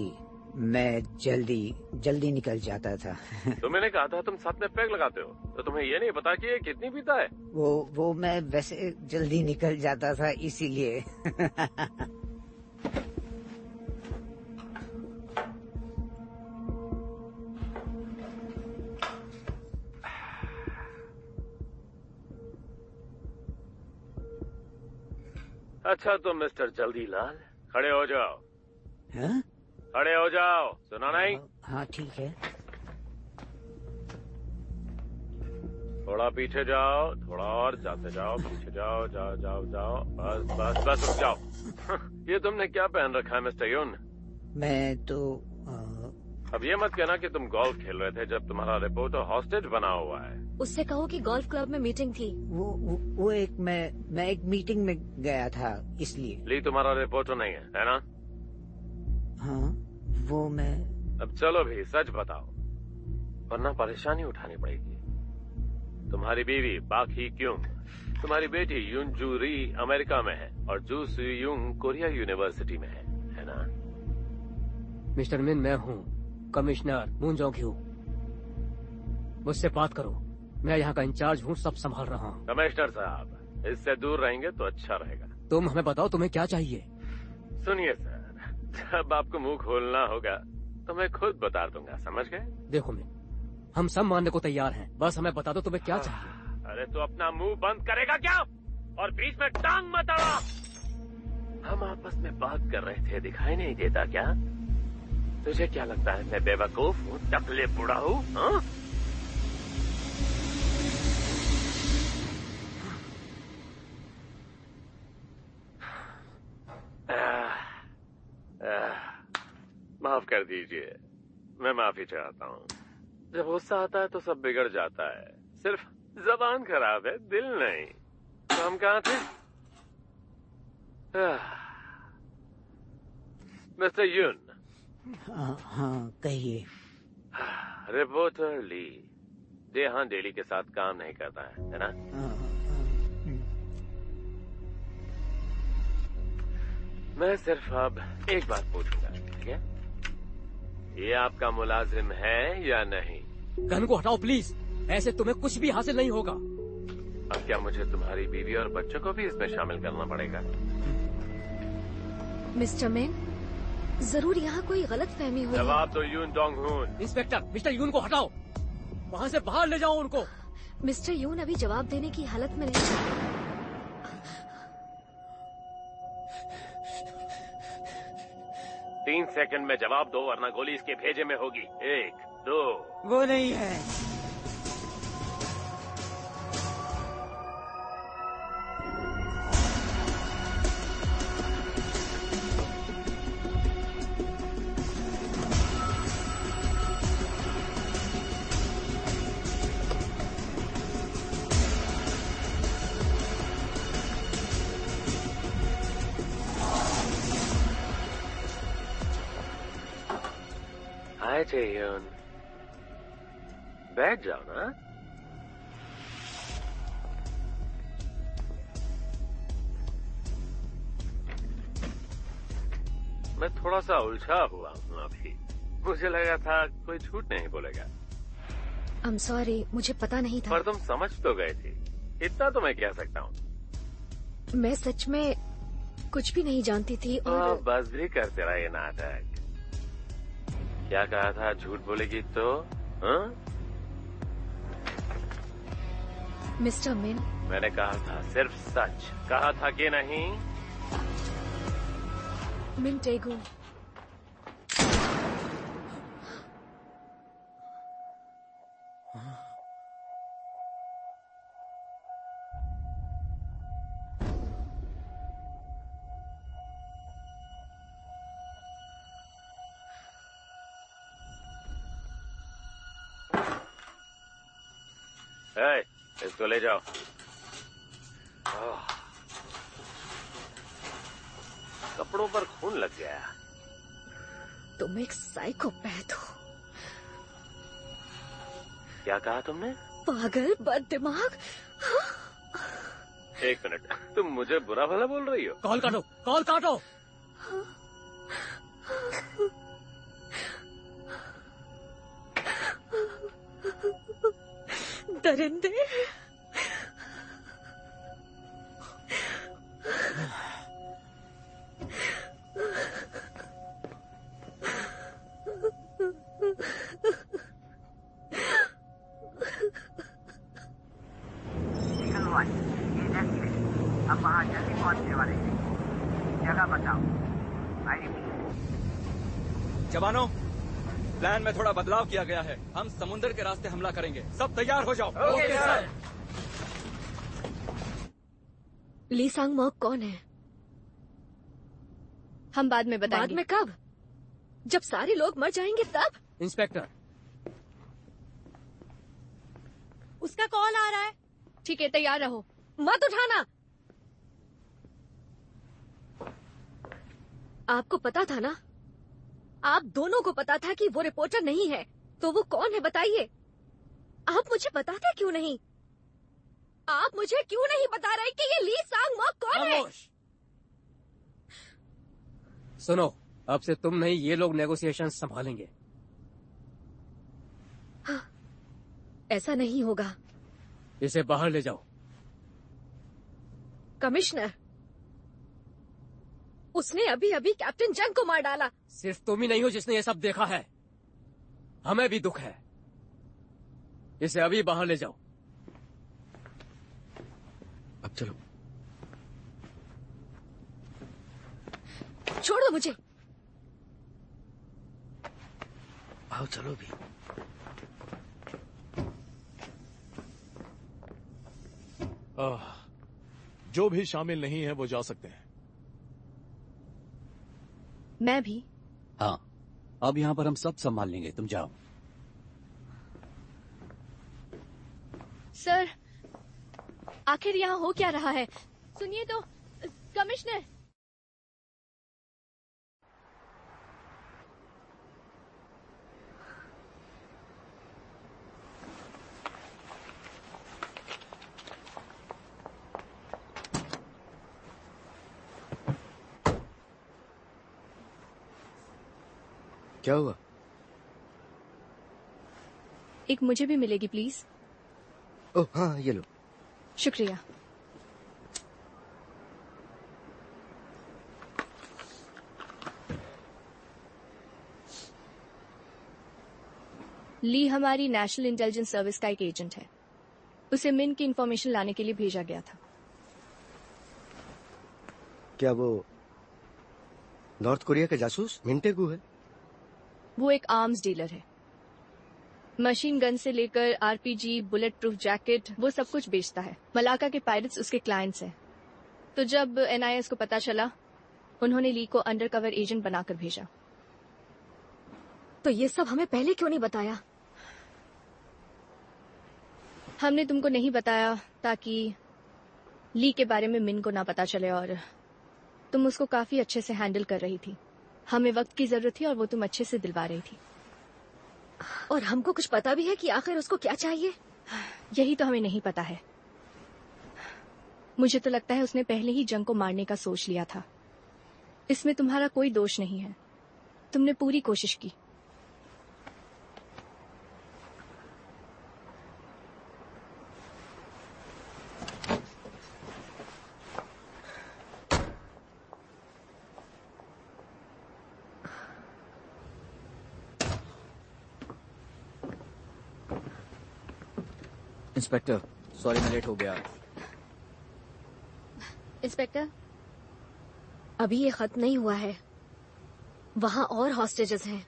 मैं जल्दी निकल जाता था। तो मैंने कहा था तुम साथ में पैग लगाते हो, तो तुम्हें ये नहीं पता कि ये कितनी पीता है? वो मैं वैसे जल्दी निकल जाता था इसीलिए। अच्छा तो मिस्टर जल्दी लाल, खड़े हो जाओ। हाँ? खड़े हो जाओ, सुना नहीं? हाँ ठीक है। थोड़ा पीछे जाओ, थोड़ा और जाते जाओ, पीछे जाओ, जाओ जाओ जाओ, बस बस बस, रुक जाओ। ये तुमने क्या पहन रखा है मिस्टर यून? मैं तो अब ये मत कहना कि तुम गोल्फ खेल रहे थे जब तुम्हारा रिपोर्टर हॉस्टेज बना हुआ है। उससे कहो कि गोल्फ क्लब में मीटिंग थी। वो एक मैं एक मीटिंग में गया था इसलिए। ली तुम्हारा रिपोर्टर नहीं है ना? हाँ, वो मैं। अब चलो भी सच बताओ, वरना परेशानी उठानी पड़ेगी। तुम्हारी बीवी बाकी क्यों, तुम्हारी बेटी यून जू री अमेरिका में है और जू सू यूंग कोरिया यूनिवर्सिटी में है ना? मिस्टर मिन, मैं हूँ कमिश्नर मून जोंग ह्यू। मुझसे बात करो, मैं यहाँ का इंचार्ज हूँ, सब संभाल रहा हूँ। कमिश्नर साहब, इससे दूर रहेंगे तो अच्छा रहेगा। तुम हमें बताओ तुम्हें क्या चाहिए। सुनिए सर, जब आपको मुंह खोलना होगा तो मैं खुद बता दूंगा, समझ गए? देखो मिन, हम सब मानने को तैयार हैं, बस हमें बता दो तुम्हें क्या चाहिए। अरे तो अपना मुंह बंद करेगा क्या, और बीच में टांग मत अड़ा। हम आपस में बात कर रहे थे, दिखाई नहीं देता क्या? तुझे क्या लगता है मैं बेवकूफ हूँ, टकले बुढ़ा हूँ? हाँ? माफ कर दीजिए, मैं माफी चाहता हूँ। जब गुस्सा आता है तो सब बिगड़ जाता है, सिर्फ जबान खराब है, दिल नहीं। तो हम कहाँ थे? मिस्टर यून। हाँ कहिए। रिपोर्टर ली देहान डेली के साथ काम नहीं करता है ना? मैं सिर्फ अब एक बात पूछूंगा, ठीक है? ये आपका मुलाजिम है या नहीं? गन को हटाओ प्लीज, ऐसे तुम्हें कुछ भी हासिल नहीं होगा। अब क्या मुझे तुम्हारी बीवी और बच्चों को भी इसमें शामिल करना पड़ेगा? मिस्टर मैन, जरूर यहाँ कोई गलत फहमी हुई। जवाब दो यून डोंग हुन। इंस्पेक्टर, मिस्टर यून को हटाओ, वहाँ से बाहर ले जाओ उनको। मिस्टर यून अभी जवाब देने की हालत में नहीं। 3 सेकंड में जवाब दो, वरना गोली इसके भेजे में होगी। 1 2। वो नहीं है। यून, बैठ जाओ ना। मैं थोड़ा सा उलझा हुआ हूँ अभी, मुझे लगा था कोई झूठ नहीं बोलेगा। I'm sorry, मुझे पता नहीं था। पर तुम समझ तो गए थे, इतना तो मैं कह सकता हूँ। मैं सच में कुछ भी नहीं जानती थी और बस भी कर तेरा ये नाटक। क्या कहा था, झूठ बोलेगी तो? हाँ? मिस्टर मिन, मैंने कहा था सिर्फ सच, कहा था कि नहीं? मिन टेगू, इसको ले जाओ। कपड़ों पर खून लग गया। तुम एक साइकोपैथ हो। क्या कहा तुमने? पागल, बददिमाग। एक मिनट, तुम मुझे बुरा भला बोल रही हो? कॉल काटो, कॉल काटो। दरिंदे। अब वहाँ जल्दी पहुँचने वाले हैं। जगह बताओ। जवानों, प्लान में थोड़ा बदलाव किया गया है। हम समुद्र के रास्ते हमला करेंगे। सब तैयार हो जाओ। Okay sir. ली सांग मॉक कौन है? हम बाद में बताएंगे। बाद में कब? जब सारे लोग मर जाएंगे तब? इंस्पेक्टर, उसका कॉल आ रहा है। ठीक है, तैयार रहो। मत उठाना। आपको पता था ना? आप दोनों को पता था कि वो रिपोर्टर नहीं है, तो वो कौन है बताइए? आप मुझे बताते क्यों नहीं? आप मुझे क्यों नहीं बता रहे कि ये ली सांग मॉक कौन है? सुनो, अब से तुम नहीं, ये लोग नेगोशिएशन संभालेंगे। हाँ, ऐसा नहीं होगा। इसे बाहर ले जाओ। कमिश्नर, उसने अभी अभी कैप्टन जंग को मार डाला। सिर्फ तुम ही नहीं हो जिसने ये सब देखा है। हमें भी दुख है। इसे अभी बाहर ले जाओ। अब चलो। छोड़ दो मुझे। आओ चलो भी। जो भी शामिल नहीं है वो जा सकते हैं। मैं भी। हाँ, अब यहाँ पर हम सब संभाल लेंगे, तुम जाओ। सर, आखिर यहाँ हो क्या रहा है? सुनिए तो, कमिश्नर। क्या हुआ? एक मुझे भी मिलेगी प्लीज। ओह हाँ, ये लो। शुक्रिया। ली हमारी नेशनल इंटेलिजेंस सर्विस का एक एजेंट है। उसे मिन की इंफॉर्मेशन लाने के लिए भेजा गया था। क्या वो नॉर्थ कोरिया का जासूस मिन टेगू है? वो एक आर्म्स डीलर है। मशीन गन से लेकर आरपीजी, बुलेट प्रूफ जैकेट, वो सब कुछ बेचता है। मलाका के पायरेट्स उसके क्लाइंट्स हैं। तो जब एनआईएस को पता चला, उन्होंने ली को अंडरकवर एजेंट बनाकर भेजा। तो ये सब हमें पहले क्यों नहीं बताया? हमने तुमको नहीं बताया ताकि ली के बारे में मिन को ना पता चले, और तुम उसको काफी अच्छे से हैंडल कर रही थी। हमें वक्त की जरूरत थी और वो तुम अच्छे से दिलवा रही थी। और हमको कुछ पता भी है कि आखिर उसको क्या चाहिए? यही तो हमें नहीं पता है। मुझे तो लगता है उसने पहले ही जंग को मारने का सोच लिया था। इसमें तुम्हारा कोई दोष नहीं है। तुमने पूरी कोशिश की। इंस्पेक्टर सॉरी मैं लेट हो गया। इंस्पेक्टर, अभी ये खत्म नहीं हुआ है। वहां और हॉस्टेजेस हैं।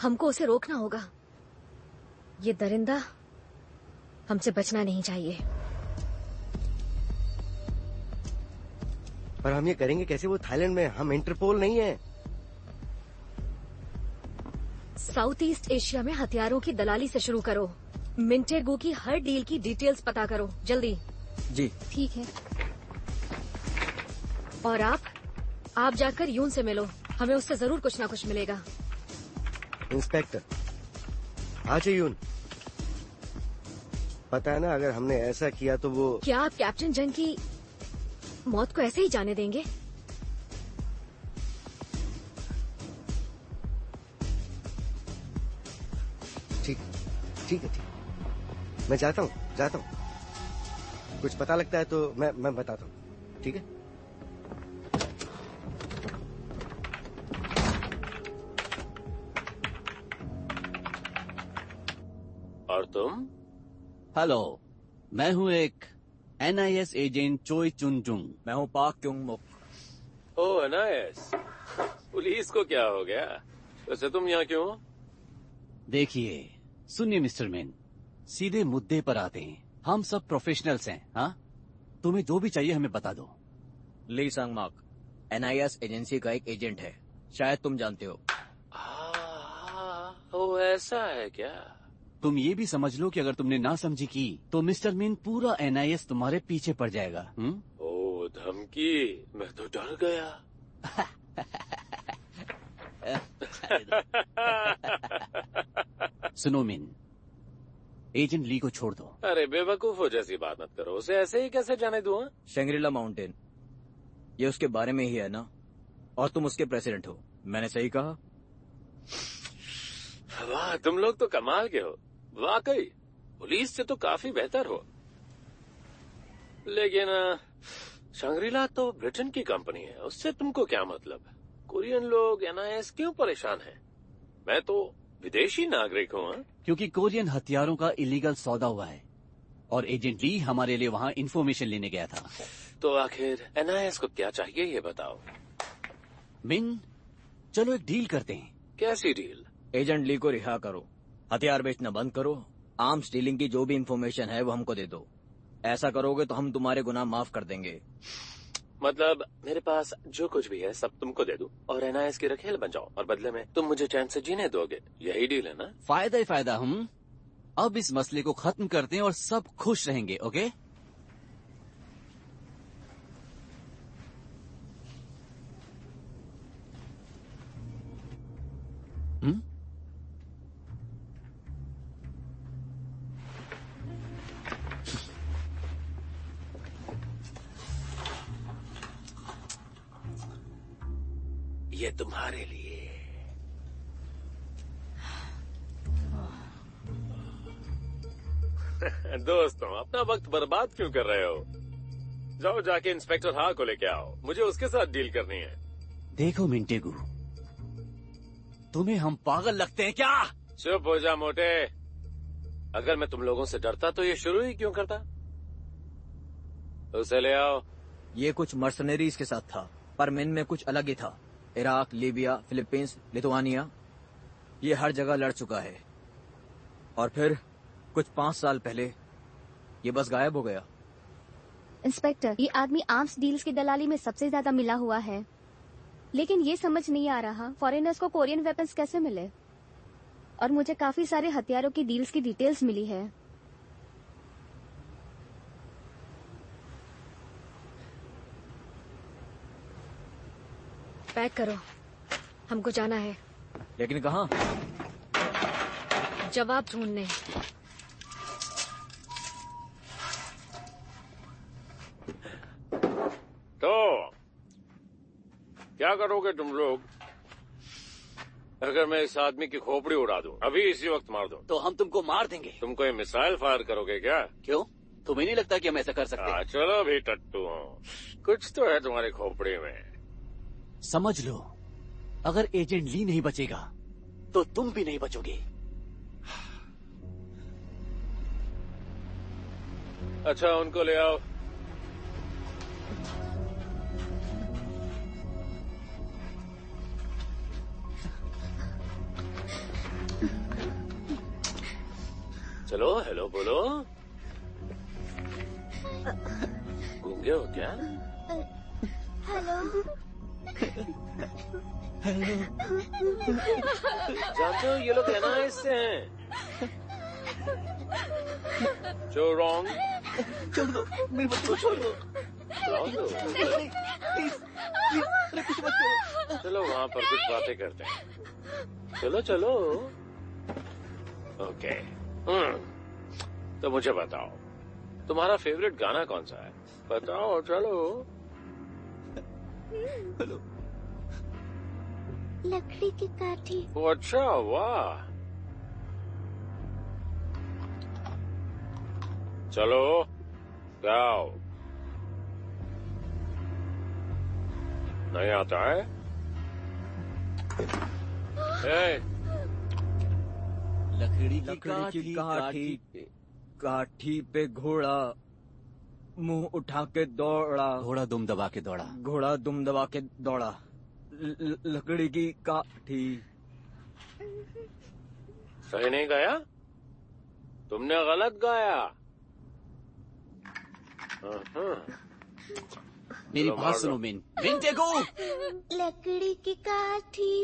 हमको उसे रोकना होगा। ये दरिंदा हमसे बचना नहीं चाहिए। पर हम ये करेंगे कैसे? वो थाईलैंड में, हम इंटरपोल नहीं है। साउथ ईस्ट एशिया में हथियारों की दलाली से शुरू करो। मिंटेगू की हर डील की डिटेल्स पता करो जल्दी। जी ठीक है। और आप जाकर यून से मिलो। हमें उससे जरूर कुछ ना कुछ मिलेगा। इंस्पेक्टर आज यून, पता है ना, अगर हमने ऐसा किया तो वो... क्या आप कैप्टन जंग की मौत को ऐसे ही जाने देंगे? ठीक है। मैं जाता हूँ। कुछ पता लगता है तो मैं बताता हूँ। ठीक है। और तुम? हेलो, मैं हूँ एक NIS एजेंट चोई चुनजुंग। मैं हूँ पाक क्योंग मुक। ओह NIS, पुलिस को क्या हो गया? वैसे तुम यहाँ क्यों? देखिए, सुनिए मिस्टर मेन, सीधे मुद्दे पर आते हैं। हम सब प्रोफेशनल्स हैं। हाँ, तुम्हें जो भी चाहिए हमें बता दो। ली सांग मार्क NIS एजेंसी का एक एजेंट है, शायद तुम जानते हो। ओ ऐसा है क्या? तुम ये भी समझ लो कि अगर तुमने ना समझी की तो मिस्टर मीन पूरा NIS तुम्हारे पीछे पड़ जाएगा। ओ धमकी, मैं तो डर गया। सुनो मिन, एजेंट ली को छोड़ दो। अरे बेवकूफो जैसी बात मत करो। उसे ऐसे ही कैसे जाने दूं? शेंग्रीला माउंटेन, ये उसके बारे में ही है ना? और तुम उसके प्रेसिडेंट हो, मैंने सही कहा? वाह, तुम लोग तो कमाल के हो। वाकई पुलिस से तो काफी बेहतर हो। लेकिन शंग्रीला तो ब्रिटेन की कंपनी है, उससे तुमको क्या मतलब? कोरियन लोग NIS क्यों परेशान हैं? मैं तो विदेशी नागरिक हूँ। क्योंकि कोरियन हथियारों का इलीगल सौदा हुआ है और एजेंट ली हमारे लिए वहाँ इन्फॉर्मेशन लेने गया था। तो आखिर NIS को क्या चाहिए ये बताओ। मिन, चलो एक डील करते हैं। कैसी डील? एजेंट ली को रिहा करो, हथियार बेचना बंद करो, आर्म्स डीलिंग की जो भी इंफॉर्मेशन है वो हमको दे दो। ऐसा करोगे तो हम तुम्हारे गुनाह माफ कर देंगे। मतलब मेरे पास जो कुछ भी है सब तुमको दे दूं और NIS की रखेल बन जाओ और बदले में तुम मुझे चैन से जीने दोगे, यही डील है ना? फायदा ही फायदा। हम अब इस मसले को खत्म करते हैं और सब खुश रहेंगे। ओके? ये तुम्हारे लिए। दोस्तों, अपना वक्त बर्बाद क्यों कर रहे हो? जाओ जाके इंस्पेक्टर हा को लेके आओ, मुझे उसके साथ डील करनी है। देखो मिंटेगू, तुम्हें हम पागल लगते हैं क्या? चुप हो जा मोटे। अगर मैं तुम लोगों से डरता तो ये शुरू ही क्यों करता? उसे ले आओ। ये कुछ मर्सनरीज के साथ था, पर मिन में कुछ अलग ही था। इराक, लीबिया, फिलीपींस, लिथुआनिया, ये हर जगह लड़ चुका है। और फिर कुछ 5 साल पहले ये बस गायब हो गया। इंस्पेक्टर, ये आदमी आर्म्स डील्स की दलाली में सबसे ज्यादा मिला हुआ है, लेकिन ये समझ नहीं आ रहा फॉरेनर्स को कोरियन वेपन्स कैसे मिले। और मुझे काफी सारे हथियारों की डील्स की डिटेल्स मिली है। पैक करो, हमको जाना है। लेकिन कहाँ? जवाब ढूंढने। तो क्या करोगे तुम लोग अगर मैं इस आदमी की खोपड़ी उड़ा दूं? अभी इसी वक्त मार दूं? तो हम तुमको मार देंगे। तुम कोई मिसाइल फायर करोगे क्या? क्यों, तुम्हें नहीं लगता कि हम ऐसा कर सकते? चलो भी टट्टू हूँ, कुछ तो है तुम्हारी खोपड़ी में। समझ लो, अगर एजेंट ली नहीं बचेगा तो तुम भी नहीं बचोगे। अच्छा उनको ले आओ। चलो हेलो बोलो। गूंगे हो क्या? हेलो। जानते हो ये लोग एनआईएस से हैं। जो रॉन्ग। छोड़ दो मेरे बच्चे को, छोड़ दो। चलो वहाँ पर कुछ बातें करते हैं। चलो चलो। ओके। तो मुझे बताओ तुम्हारा फेवरेट गाना कौन सा है? बताओ चलो। हेलो। लकड़ी की काठी। वो अच्छा, वाह। चलो गाओ। नहीं आता है? लकड़ी की काठी पे घोड़ा मुंह उठा के दौड़ा। घोड़ा दुम दबा के दौड़ा। घोड़ा दुम दबा के दौड़ा। लकड़ी की काठी। सही नहीं गाया? तुमने गलत गाया। मेरी बात सुनो मिन। मिन टेगो। लकड़ी की काठी,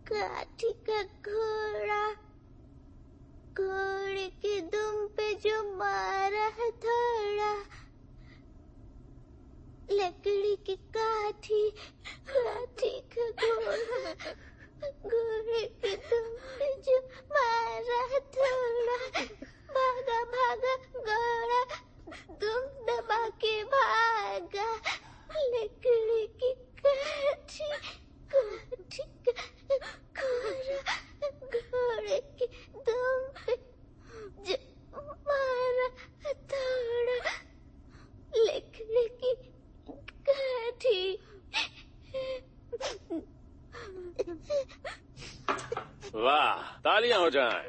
काठी का घोड़ा, घोड़े के दुम पे जो मारा है थोड़ा। लकड़ी की काठी, काठी का घोड़ा, घोड़े के दुम पे जो मारा है थोड़ा। भागा भागा घोड़ा, दुम दबा के भागा। लकड़ी की काठी, काठी का घोड़ा, घोड़े के दुम पे जो मारा थोड़ा। लकड़ी की काठी। वाह, तालियां हो जाएं।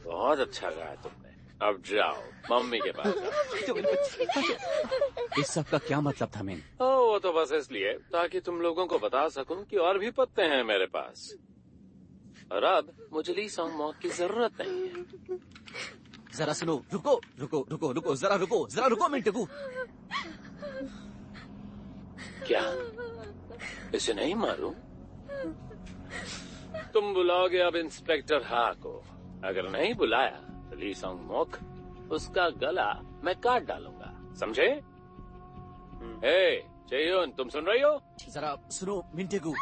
बहुत अच्छा गाया तुमने। अब जाओ मम्मी के पास जाओ। इस सब का क्या मतलब था मिन? वो तो बस इसलिए ताकि तुम लोगों को बता सकूं कि और भी पत्ते हैं मेरे पास। और अब मुझे ली सॉन्ग मॉक की जरूरत नहीं है। जरा सुनो। रुको रुको रुको रुको, जरा रुको मिन टेगो। क्या इसे नहीं मारूं? तुम बुलाओगे अब इंस्पेक्टर हा को। अगर नहीं बुलाया तो ली सॉन्ग मॉक उसका गला मैं काट डालूंगा, समझे? हे चेयुन, तुम सुन रही हो? जरा सुनो मिन टेगो।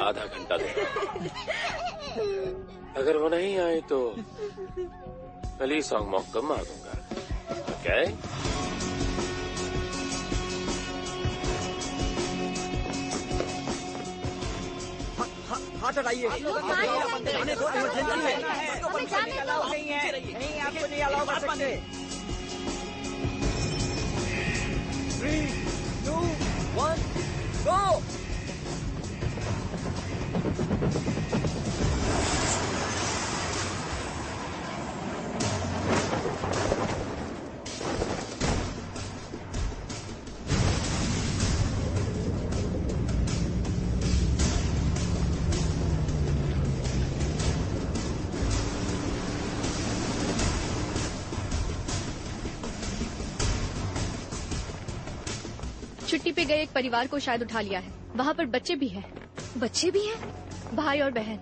आधा घंटा दे। अगर वो नहीं आए तो मैं ली सॉन्ग मॉक को मार दूंगा। ओके? हाथ हटाइए। जाने दो, इमरजेंसी है। हमें जाने दो। नहीं आपको नहीं अलाउ कर सकते। 3, 2, 1, गो। छुट्टी पे गए एक परिवार को शायद उठा लिया है। वहाँ पर बच्चे भी हैं। बच्चे भी हैं? भाई और बहन।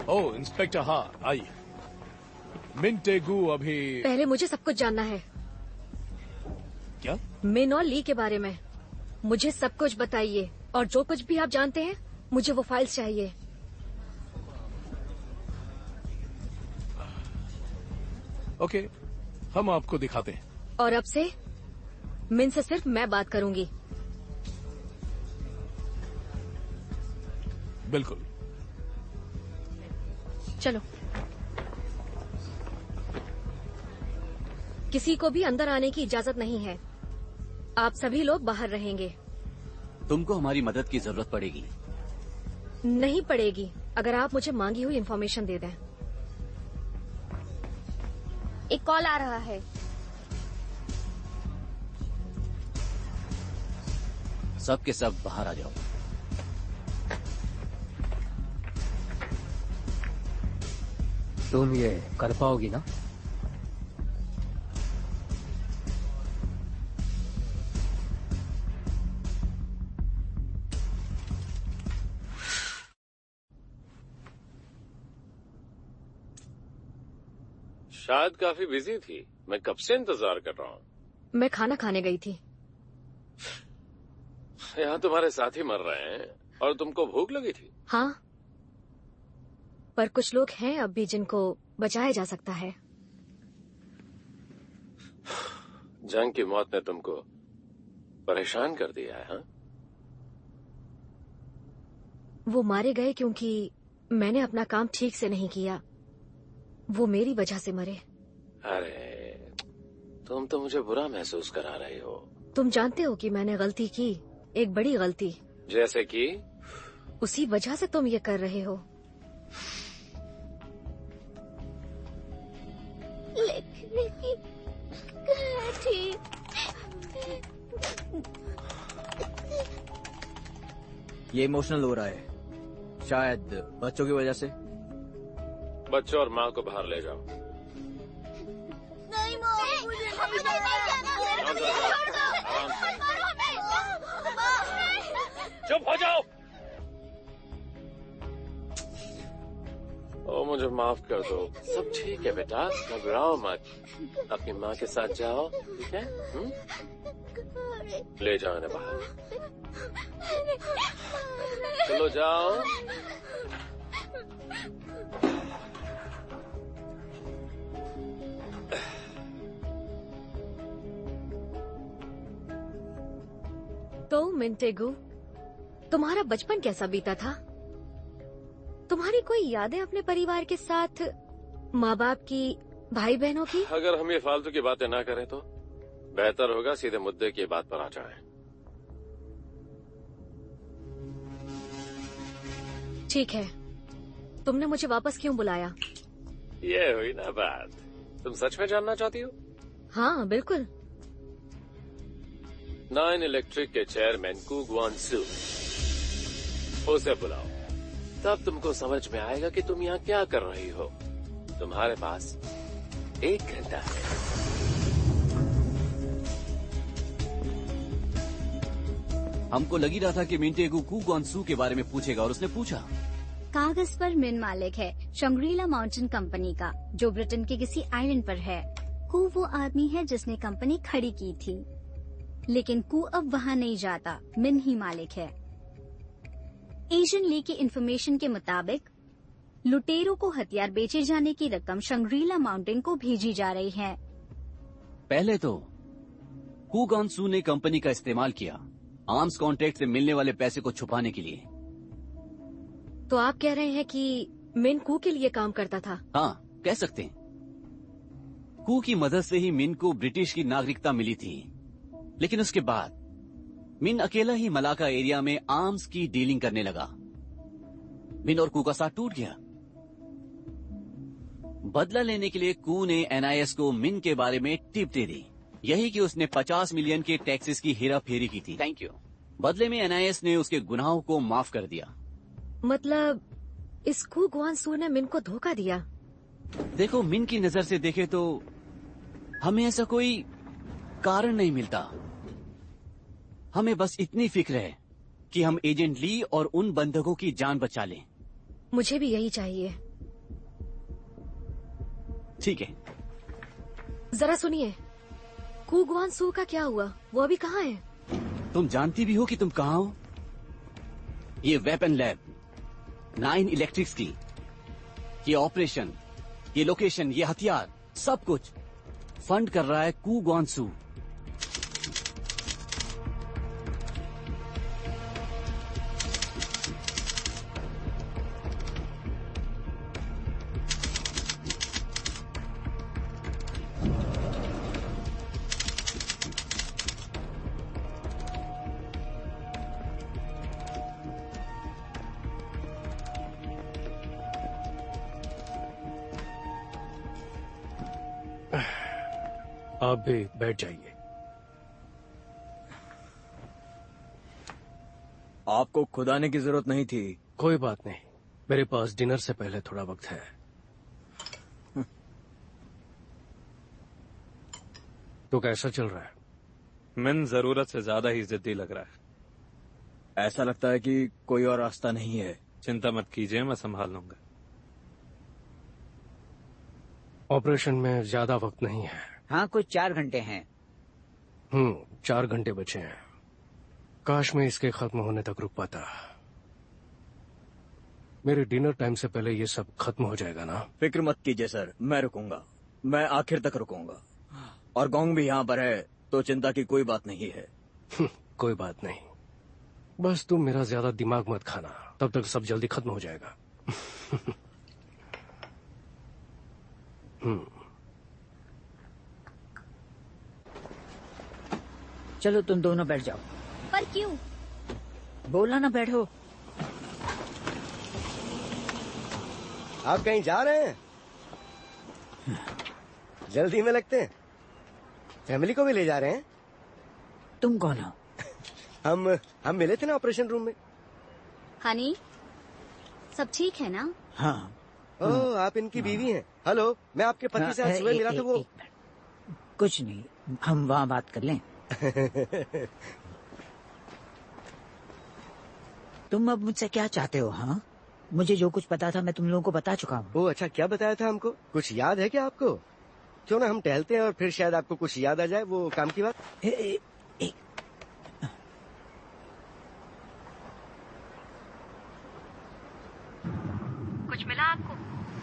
ओह इंस्पेक्टर, हाँ आइए। मिन टेगू अभी। पहले मुझे सब कुछ जानना है। क्या? मिन और ली के बारे में मुझे सब कुछ बताइए, और जो कुछ भी आप जानते हैं मुझे वो फाइल्स चाहिए। ओके, हम आपको दिखाते हैं। और अब से मिन से सिर्फ मैं बात करूंगी। बिल्कुल। चलो। किसी को भी अंदर आने की इजाजत नहीं है। आप सभी लोग बाहर रहेंगे। तुमको हमारी मदद की जरूरत पड़ेगी। नहीं पड़ेगी अगर आप मुझे मांगी हुई इन्फॉर्मेशन दे दें। एक कॉल आ रहा है। सब के सब बाहर आ जाओ। तुम ये कर पाओगी ना? शायद काफी बिजी थी। मैं कब से इंतजार कर रहा हूँ। मैं खाना खाने गई थी। यहाँ तुम्हारे साथी मर रहे हैं और तुमको भूख लगी थी। हाँ, पर कुछ लोग हैं अब भी जिनको बचाया जा सकता है। जंग की मौत ने तुमको परेशान कर दिया है। हाँ? वो मारे गए क्योंकि मैंने अपना काम ठीक से नहीं किया। वो मेरी वजह से मरे। अरे तुम तो मुझे बुरा महसूस करा रही हो। तुम जानते हो कि मैंने गलती की, एक बड़ी गलती। जैसे कि? उसी वजह से तुम ये कर रहे हो। ये इमोशनल हो रहा है, शायद बच्चों की वजह से। बच्चों और माँ को बाहर ले जाओ। नहीं माँ, मुझे चुप हो जाओ। ओ मुझे माफ कर दो। सब ठीक है बेटा, घबराओ मत। अपनी माँ के साथ जाओ, ठीक है? ले जाओ इन्हें बाहर। चलो जाओ। तो मिंटेगू, तुम्हारा बचपन कैसा बीता था? तुम्हारी कोई यादें अपने परिवार के साथ, माँ बाप की, भाई बहनों की? अगर हम ये फालतू की बातें ना करें तो बेहतर होगा सीधे मुद्दे की बात पर आ जाएं। ठीक है, तुमने मुझे वापस क्यों बुलाया? ये हुई ना बात। तुम सच में जानना चाहती हो? हाँ बिल्कुल। 9 इलेक्ट्रिक के चेयरमैन कू ग्वानसू, उसे बुलाओ। तब तुमको समझ में आएगा कि तुम यहाँ क्या कर रही हो। तुम्हारे पास 1 घंटा है। हमको लगी रहा था कि मिंटेगू कू ग्वानसू के बारे में पूछेगा और उसने पूछा। कागज पर मिन मालिक है शंग्रीला माउंटेन कंपनी का, जो ब्रिटेन के किसी आइलैंड पर है। कू वो आदमी है जिसने कंपनी खड़ी की थी, लेकिन कू अब वहाँ नहीं जाता। मिन ही मालिक है। एजेंट ली की इन्फॉर्मेशन के मुताबिक लुटेरों को हथियार बेचे जाने की रकम शंग्रीला माउंटेन को भेजी जा रही है। पहले तो कू ग्वानसू ने कंपनी का इस्तेमाल किया आर्म्स कॉन्ट्रैक्ट से मिलने वाले पैसे को छुपाने के लिए। तो आप कह रहे हैं कि मिन कू के लिए काम करता था? हाँ, कह सकते हैं। कू की मदद से ही मिन को ब्रिटिश की नागरिकता मिली थी, लेकिन उसके बाद मिन अकेला ही मलाका एरिया में आर्म्स की डीलिंग करने लगा। मिन और कू का साथ टूट गया। बदला लेने के लिए कू ने NIS को मिन के बारे में टिप दे दी, यही कि उसने 50 मिलियन के टैक्सेस की हेरा फेरी की थी। Thank you. बदले में NIS ने उसके गुनाहों को माफ कर दिया। मतलब इस कू ग्वानसू ने मिन को धोखा दिया? देखो, मिन की नजर से देखे तो हमें ऐसा कोई कारण नहीं मिलता। हमें बस इतनी फिक्र है कि हम एजेंट ली और उन बंधकों की जान बचा लें। मुझे भी यही चाहिए। ठीक है, जरा सुनिए, कू ग्वानसू का क्या हुआ? वो अभी कहाँ है? तुम जानती भी हो कि तुम कहाँ हो। ये वेपन लैब, 9 इलेक्ट्रिक्स की, ये ऑपरेशन, ये लोकेशन, ये हथियार, सब कुछ फंड कर रहा है कू ग्वानसू। आप भी बैठ जाइए। आपको खुद आने की जरूरत नहीं थी। कोई बात नहीं, मेरे पास डिनर से पहले थोड़ा वक्त है। तो कैसा चल रहा है? मिन जरूरत से ज्यादा ही जिद्दी लग रहा है। ऐसा लगता है कि कोई और रास्ता नहीं है। चिंता मत कीजिए, मैं संभाल लूंगा। ऑपरेशन में ज्यादा वक्त नहीं है। हाँ, कुछ 4 घंटे हैं। 4 घंटे बचे हैं। काश मैं इसके खत्म होने तक रुक पाता। मेरे डिनर टाइम से पहले ये सब खत्म हो जाएगा ना? फिक्र मत कीजिए सर, मैं रुकूंगा। मैं आखिर तक रुकूंगा। और गोंग भी यहाँ पर है, तो चिंता की कोई बात नहीं है। कोई बात नहीं, बस तुम मेरा ज्यादा दिमाग मत खाना, तब तक सब जल्दी खत्म हो जाएगा। चलो तुम दोनों बैठ जाओ। पर क्यों? बोला ना बैठो। आप कहीं जा रहे हैं? जल्दी में लगते हैं। फैमिली को भी ले जा रहे हैं? तुम कौन हो? हम मिले थे ना ऑपरेशन रूम में। हनी, सब ठीक है ना? हाँ। ओह, आप इनकी बीवी हैं। हेलो, मैं आपके पति से आज सुबह मिला था। वो कुछ नहीं, हम वहाँ बात कर लें। तुम अब मुझसे क्या चाहते हो? हाँ, मुझे जो कुछ पता था मैं तुम लोगों को बता चुका हूँ। ओह अच्छा, क्या बताया था हमको? कुछ याद है क्या आपको? क्यों ना हम टहलते हैं और फिर शायद आपको कुछ याद आ जाए वो काम की बात। कुछ मिला आपको?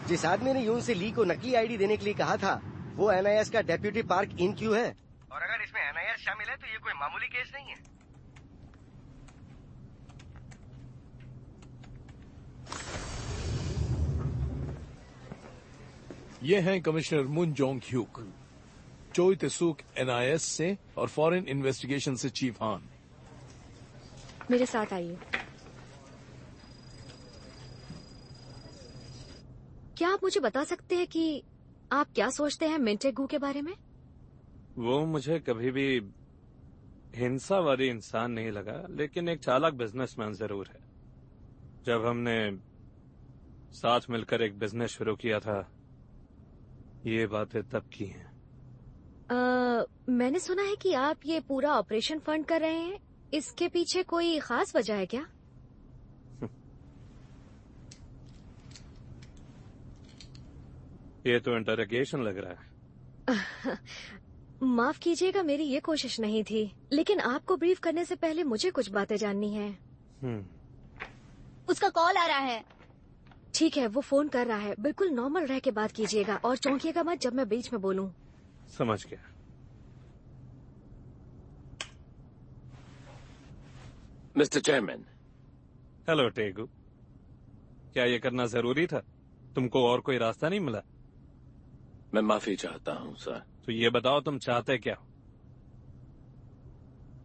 जिस आदमी ने यून से ली को नकली आईडी देने के लिए कहा था, वो NIS का डेप्यूटी पार्क इन क्यू है। और अगर इसमें NIS शामिल है तो ये कोई मामूली केस नहीं है। ये हैं कमिश्नर मुन जोंग ह्यूक, चोई तेसुक NIS से और फॉरेन इन्वेस्टिगेशन से चीफ हान। मेरे साथ आइए। क्या आप मुझे बता सकते हैं कि आप क्या सोचते हैं मिंटेगू के बारे में? वो मुझे कभी भी हिंसावादी इंसान नहीं लगा, लेकिन एक चालाक बिजनेसमैन जरूर है। जब हमने साथ मिलकर एक बिजनेस शुरू किया था, ये बातें तब की हैं। मैंने सुना है कि आप ये पूरा ऑपरेशन फंड कर रहे हैं। इसके पीछे कोई खास वजह है क्या? ये तो इंटरोगेशन लग रहा है। माफ कीजिएगा, मेरी ये कोशिश नहीं थी, लेकिन आपको ब्रीफ करने से पहले मुझे कुछ बातें जाननी है। उसका कॉल आ रहा है। ठीक है, वो फोन कर रहा है। बिल्कुल नॉर्मल रह के बात कीजिएगा और चौंकिएगा मत जब मैं बीच में बोलूं। समझ गया। Mister chairman. हेलो टेगू, क्या ये करना जरूरी था? तुमको और कोई रास्ता नहीं मिला? मैं माफी चाहता हूँ सर। तो ये बताओ तुम चाहते क्या हो?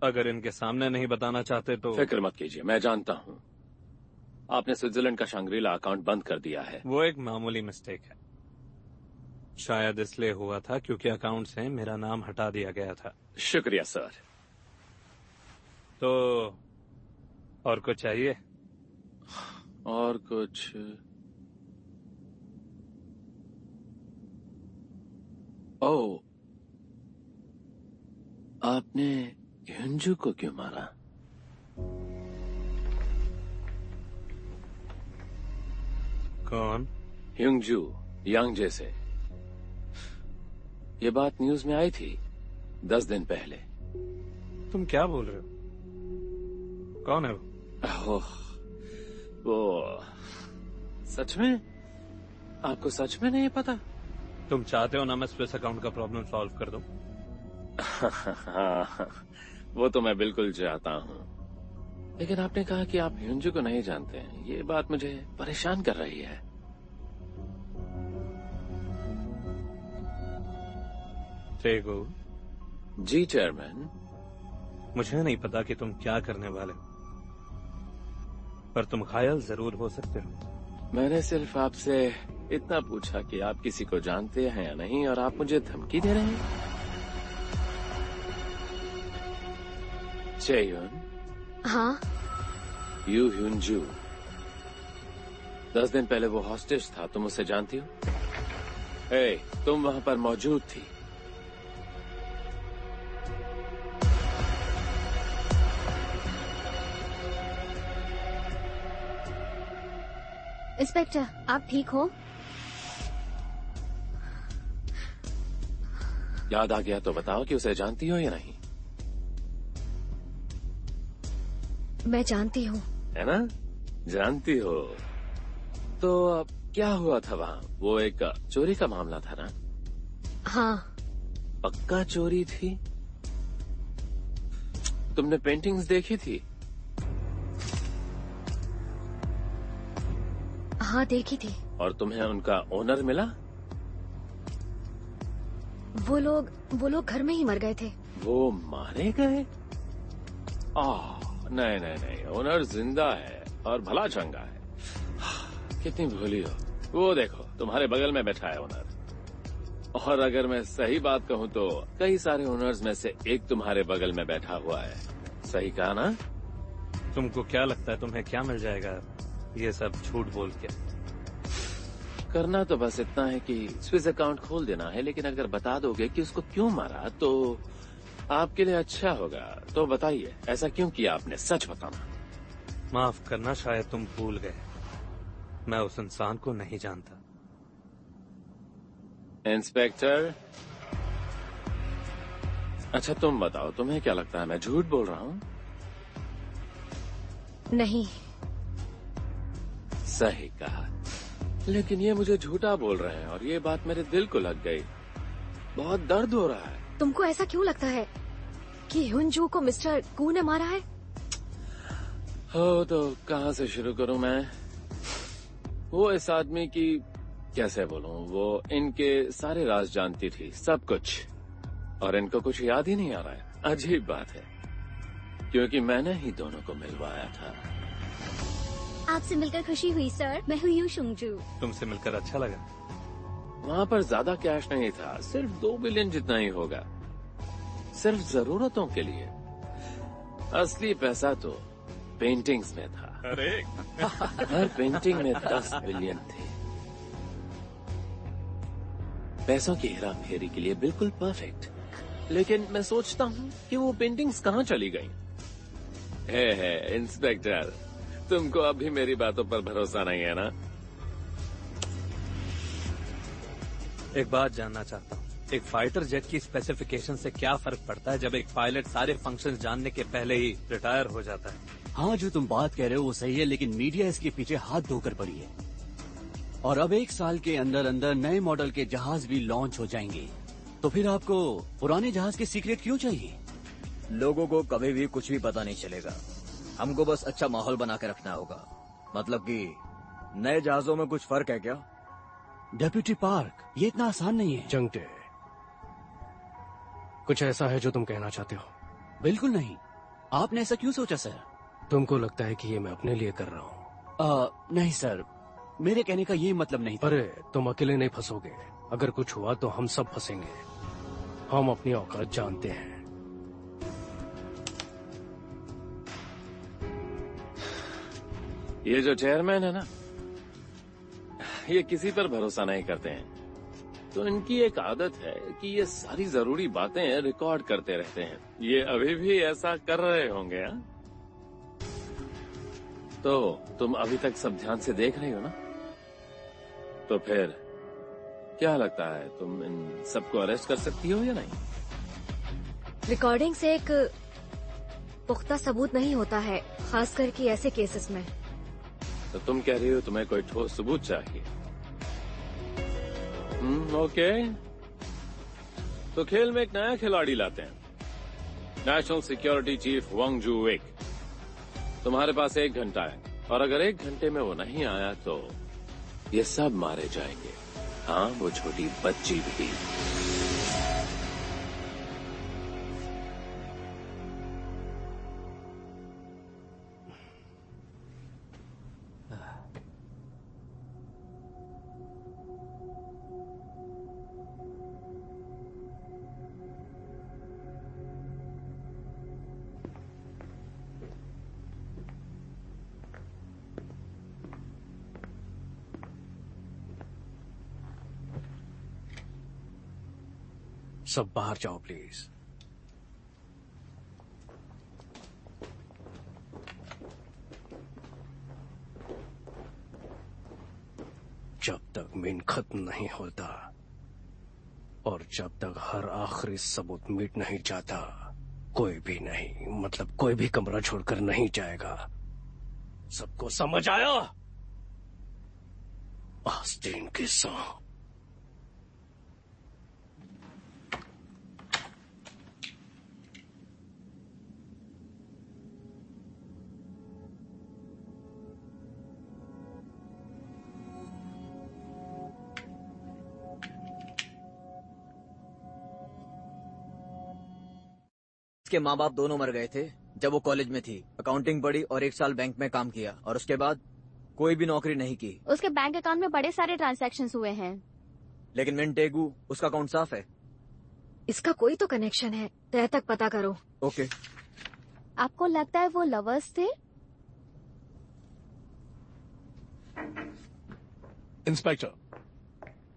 अगर इनके सामने नहीं बताना चाहते तो फिक्र मत कीजिए, मैं जानता हूँ। आपने स्विट्जरलैंड का शांग्रीला अकाउंट बंद कर दिया है। वो एक मामूली मिस्टेक है। शायद इसलिए हुआ था क्योंकि अकाउंट से मेरा नाम हटा दिया गया था। शुक्रिया सर। तो और कुछ चाहिए? और कुछ ओह, आपने युंजू को क्यों मारा? कौन? युंजू, यांगजे से। ये बात न्यूज में आई थी 10 दिन पहले। तुम क्या बोल रहे हो? कौन है वो? वो सच में? आपको सच में नहीं पता? तुम चाहते हो ना मैं स्विस अकाउंट का प्रॉब्लम सॉल्व कर दूं? वो तो मैं बिल्कुल चाहता हूँ, लेकिन आपने कहा कि आप युंजू को नहीं जानते हैं। ये बात मुझे परेशान कर रही है। टेगू। जी चेयरमैन। मुझे नहीं पता कि तुम क्या करने वाले हो, पर तुम घायल जरूर हो सकते हो। मैंने सिर्फ आपसे इतना पूछा कि आप किसी को जानते हैं या नहीं, और आप मुझे धमकी दे रहे हैं। चेयुन। हाँ। यू ह्यूनजू। 10 दिन पहले वो हॉस्टेज था, तुम उसे जानती हो? तुम वहां पर मौजूद थी। इंस्पेक्टर, आप ठीक हो? याद आ गया तो बताओ कि उसे जानती हो या नहीं। मैं जानती हूँ। है ना? जानती हो। तो अब क्या हुआ था वहाँ? वो एक चोरी का मामला था ना? हाँ। पक्का चोरी थी? तुमने पेंटिंग्स देखी थी? हाँ, देखी थी। और तुम्हें उनका ओनर मिला? वो लोग घर में ही मर गए थे। वो मारे गए? नहीं नहीं नहीं, ओनर जिंदा है और भला चंगा है। कितनी भोली हो। वो देखो, तुम्हारे बगल में बैठा है ओनर। और अगर मैं सही बात कहूँ तो कई सारे ओनर्स में से एक तुम्हारे बगल में बैठा हुआ है। सही कहा ना? तुमको क्या लगता है तुम्हें क्या मिल जाएगा ये सब झूठ बोल के? करना तो बस इतना है कि स्विस अकाउंट खोल देना है, लेकिन अगर बता दोगे कि उसको क्यों मारा तो आपके लिए अच्छा होगा। तो बताइए, ऐसा क्यों किया आपने? सच बताना। माफ करना, शायद तुम भूल गए, मैं उस इंसान को नहीं जानता। इंस्पेक्टर, अच्छा तुम बताओ, तुम्हें क्या लगता है मैं झूठ बोल रहा हूँ? नहीं। सही कहा, लेकिन ये मुझे झूठा बोल रहे हैं और ये बात मेरे दिल को लग गई। बहुत दर्द हो रहा है। तुमको ऐसा क्यों लगता है कि ह्यूनजू को मिस्टर कू ने मारा है? हो तो कहाँ से शुरू करूँ मैं? वो इस आदमी की कैसे बोलूं, वो इनके सारे राज जानती थी, सब कुछ, और इनको कुछ याद ही नहीं आ रहा है। अजीब बात है, क्योंकि मैंने ही दोनों को मिलवाया था। आपसे मिलकर खुशी हुई सर, मैं हूँ यू शुंगजू। तुमसे मिलकर अच्छा लगा। वहाँ पर ज्यादा कैश नहीं था, सिर्फ 2 बिलियन जितना ही होगा, सिर्फ जरूरतों के लिए। असली पैसा तो पेंटिंग्स में था। अरे हर पेंटिंग में 10 बिलियन थे। पैसों की हेरा फेरी के लिए बिल्कुल परफेक्ट। लेकिन मैं सोचता हूँ कि वो पेंटिंग्स कहाँ चली गई। है इंस्पेक्टर, तुमको अभी मेरी बातों पर भरोसा नहीं है ना? एक बात जानना चाहता हूँ, एक फाइटर जेट की स्पेसिफिकेशन से क्या फर्क पड़ता है जब एक पायलट सारे फंक्शंस जानने के पहले ही रिटायर हो जाता है? हाँ, जो तुम बात कह रहे हो वो सही है, लेकिन मीडिया इसके पीछे हाथ धोकर पड़ी है। और अब 1 साल के अंदर अंदर नए मॉडल के जहाज भी लॉन्च हो जाएंगे। तो फिर आपको पुराने जहाज के सीक्रेट क्यों चाहिए? लोगों को कभी भी कुछ भी पता नहीं चलेगा। हमको बस अच्छा माहौल बना के रखना होगा। मतलब कि नए जहाजों में कुछ फर्क है क्या? डेप्यूटी पार्क, ये इतना आसान नहीं है। जंगटे, कुछ ऐसा है जो तुम कहना चाहते हो? बिल्कुल नहीं। आपने ऐसा क्यों सोचा सर? तुमको लगता है कि ये मैं अपने लिए कर रहा हूँ? नहीं सर, मेरे कहने का ये मतलब नहीं था। अरे तुम अकेले नहीं फंसोगे, अगर कुछ हुआ तो हम सब फंसेंगे। हम अपनी औकात जानते हैं। ये जो चेयरमैन है ना, ये किसी पर भरोसा नहीं करते हैं। तो इनकी एक आदत है कि ये सारी जरूरी बातें रिकॉर्ड करते रहते हैं। ये अभी भी ऐसा कर रहे होंगे। हा? तो तुम अभी तक सब ध्यान से देख रही हो ना? तो फिर क्या लगता है, तुम इन सबको अरेस्ट कर सकती हो या नहीं? रिकॉर्डिंग से एक पुख्ता सबूत नहीं होता है, खास करके ऐसे केसेस में। तो तुम कह रही हो तुम्हें कोई ठोस सबूत चाहिए? ओके, तो खेल में एक नया खिलाड़ी लाते हैं, नेशनल सिक्योरिटी चीफ वंग जू विक। तुम्हारे पास 1 घंटा है, और अगर 1 घंटे में वो नहीं आया तो ये सब मारे जाएंगे। हाँ, वो छोटी बच्ची भी। सब बाहर जाओ प्लीज। जब तक मिन खत्म नहीं होता और जब तक हर आखिरी सबूत मिट नहीं जाता, कोई भी नहीं, मतलब कोई भी कमरा छोड़कर नहीं जाएगा। सबको समझ आया? आस्तीन की सौ। उसके माँ बाप दोनों मर गए थे जब वो कॉलेज में थी। अकाउंटिंग पढ़ी और 1 साल बैंक में काम किया और उसके बाद कोई भी नौकरी नहीं की। उसके बैंक अकाउंट में बड़े सारे ट्रांजैक्शंस हुए हैं। लेकिन मिन टेगू, उसका अकाउंट साफ है। इसका कोई तो कनेक्शन है, तय तक पता करो। ओके। आपको लगता है वो लवर्स थे? इंस्पेक्टर,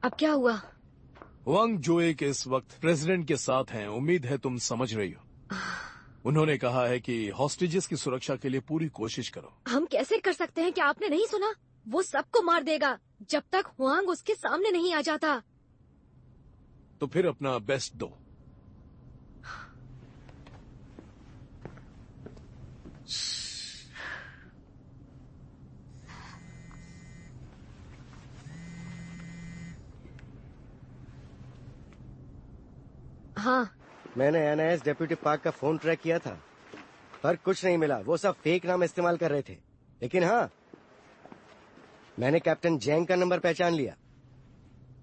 अब क्या हुआ? वांग जोएक इस वक्त प्रेसिडेंट के साथ हैं। उम्मीद है तुम समझ रही हो। उन्होंने कहा है कि हॉस्टेजेस की सुरक्षा के लिए पूरी कोशिश करो। हम कैसे कर सकते हैं? क्या आपने नहीं सुना? वो सबको मार देगा जब तक हुआंग उसके सामने नहीं आ जाता। तो फिर अपना बेस्ट दो। हाँ, मैंने एनआईएस डेप्यूटी पार्क का फोन ट्रैक किया था, पर कुछ नहीं मिला। वो सब फेक नाम इस्तेमाल कर रहे थे। लेकिन हाँ, मैंने कैप्टन जैंग का नंबर पहचान लिया।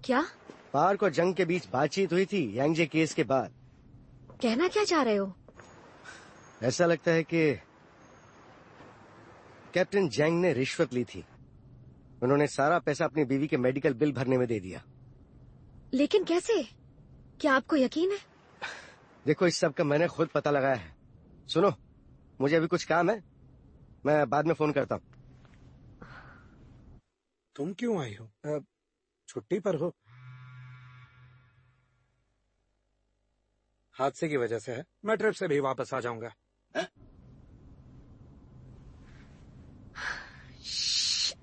क्या? पार्क और जंग के बीच बातचीत हुई थी यांगजे केस के बाद। कहना क्या चाह रहे हो? ऐसा लगता है कि कैप्टन जैंग ने रिश्वत ली थी। उन्होंने सारा पैसा अपनी बीवी के मेडिकल बिल भरने में दे दिया। लेकिन कैसे? क्या आपको यकीन है? देखो, इस सब का मैंने खुद पता लगाया है। सुनो, मुझे अभी कुछ काम है, मैं बाद में फोन करता हूँ। तुम क्यों आई हो? छुट्टी पर हो? हादसे की वजह से है। मैं ट्रिप से भी वापस आ जाऊंगा।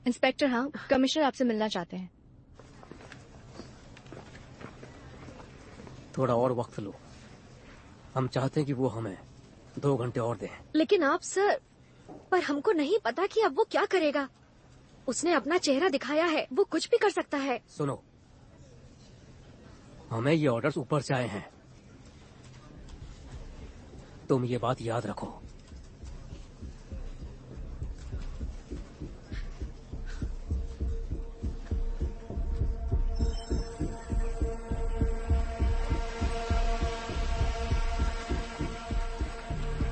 इंस्पेक्टर, हाँ, कमिश्नर आपसे मिलना चाहते हैं। थोड़ा और वक्त लो। हम चाहते हैं कि वो हमें 2 घंटे और दें। लेकिन आप सर, पर हमको नहीं पता कि अब वो क्या करेगा। उसने अपना चेहरा दिखाया है, वो कुछ भी कर सकता है। सुनो, हमें ये ऑर्डर्स ऊपर से आए हैं। तुम ये बात याद रखो।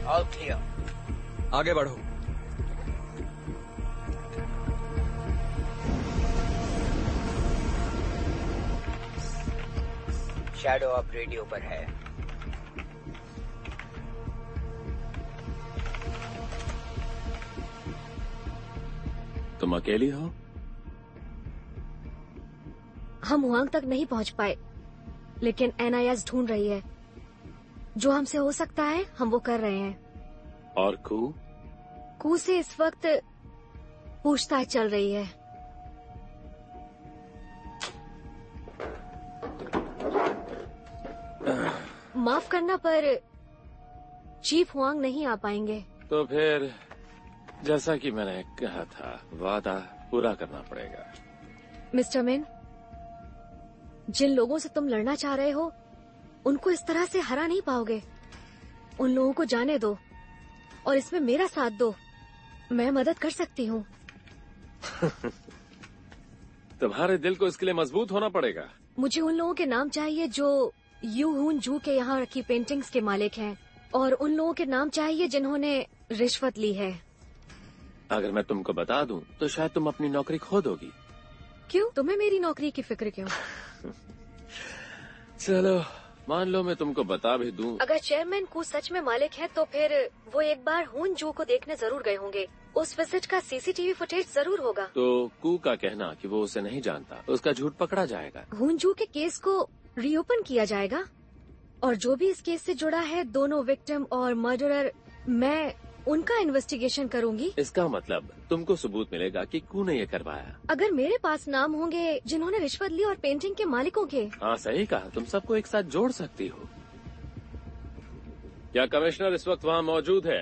All clear. आगे बढ़ो। शैडो अब रेडियो पर है। तुम अकेली हो? हम हुआंग तक नहीं पहुंच पाए, लेकिन एनआईएस ढूंढ रही है। जो हमसे हो सकता है हम वो कर रहे हैं। और कू से इस वक्त पूछताछ चल रही है। माफ करना, पर चीफ हुआंग नहीं आ पाएंगे। तो फिर जैसा कि मैंने कहा था, वादा पूरा करना पड़ेगा। मिस्टर मिन, जिन लोगों से तुम लड़ना चाह रहे हो उनको इस तरह से हरा नहीं पाओगे। उन लोगों को जाने दो और इसमें मेरा साथ दो। मैं मदद कर सकती हूँ। तुम्हारे दिल को इसके लिए मजबूत होना पड़ेगा। मुझे उन लोगों के नाम चाहिए जो यू हुन जू के यहाँ रखी पेंटिंग्स के मालिक हैं, और उन लोगों के नाम चाहिए जिन्होंने रिश्वत ली है। अगर मैं तुमको बता दूं तो शायद तुम अपनी नौकरी खो दोगी। क्यों? तुम्हें मेरी नौकरी की फिक्र क्यों? चलो, मान लो मैं तुमको बता भी दूं। अगर चेयरमैन कू सच में मालिक है तो फिर वो एक बार हुन जू को देखने जरूर गए होंगे। उस विजिट का सीसीटीवी फुटेज जरूर होगा। तो कू का कहना कि वो उसे नहीं जानता, उसका झूठ पकड़ा जाएगा। हुन जू के केस को रीओपन किया जाएगा। और जो भी इस केस से जुड़ा है, दोनों विक्टिम और मर्डरर, मैं उनका इन्वेस्टिगेशन करूंगी। इसका मतलब तुमको सबूत मिलेगा कि कू ने ये करवाया। अगर मेरे पास नाम होंगे जिन्होंने रिश्वत ली और पेंटिंग के मालिकों के। हाँ सही कहा, तुम सबको एक साथ जोड़ सकती हो। क्या कमिश्नर इस वक्त वहाँ मौजूद है?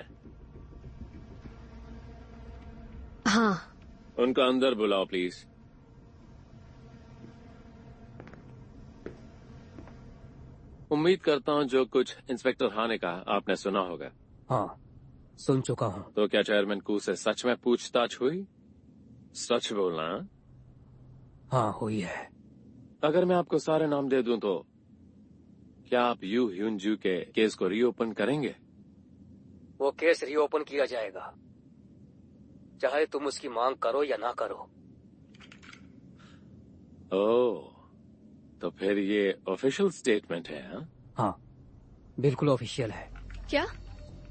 हाँ। उनका अंदर बुलाओ प्लीज। उम्मीद करता हूँ जो कुछ इंस्पेक्टर हाँ ने कहा आपने सुना होगा। हाँ, सुन चुका हूँ। तो क्या चेयरमैन कू से सच में पूछताछ हुई? सच बोलना। हाँ हुई है। अगर मैं आपको सारे नाम दे दूं तो क्या आप यू ह्यून जू के केस को रीओपन करेंगे? वो केस रीओपन किया जाएगा, चाहे तुम उसकी मांग करो या ना करो। ओह, तो फिर ये ऑफिशियल स्टेटमेंट है? हाँ, बिल्कुल ऑफिशियल है। क्या?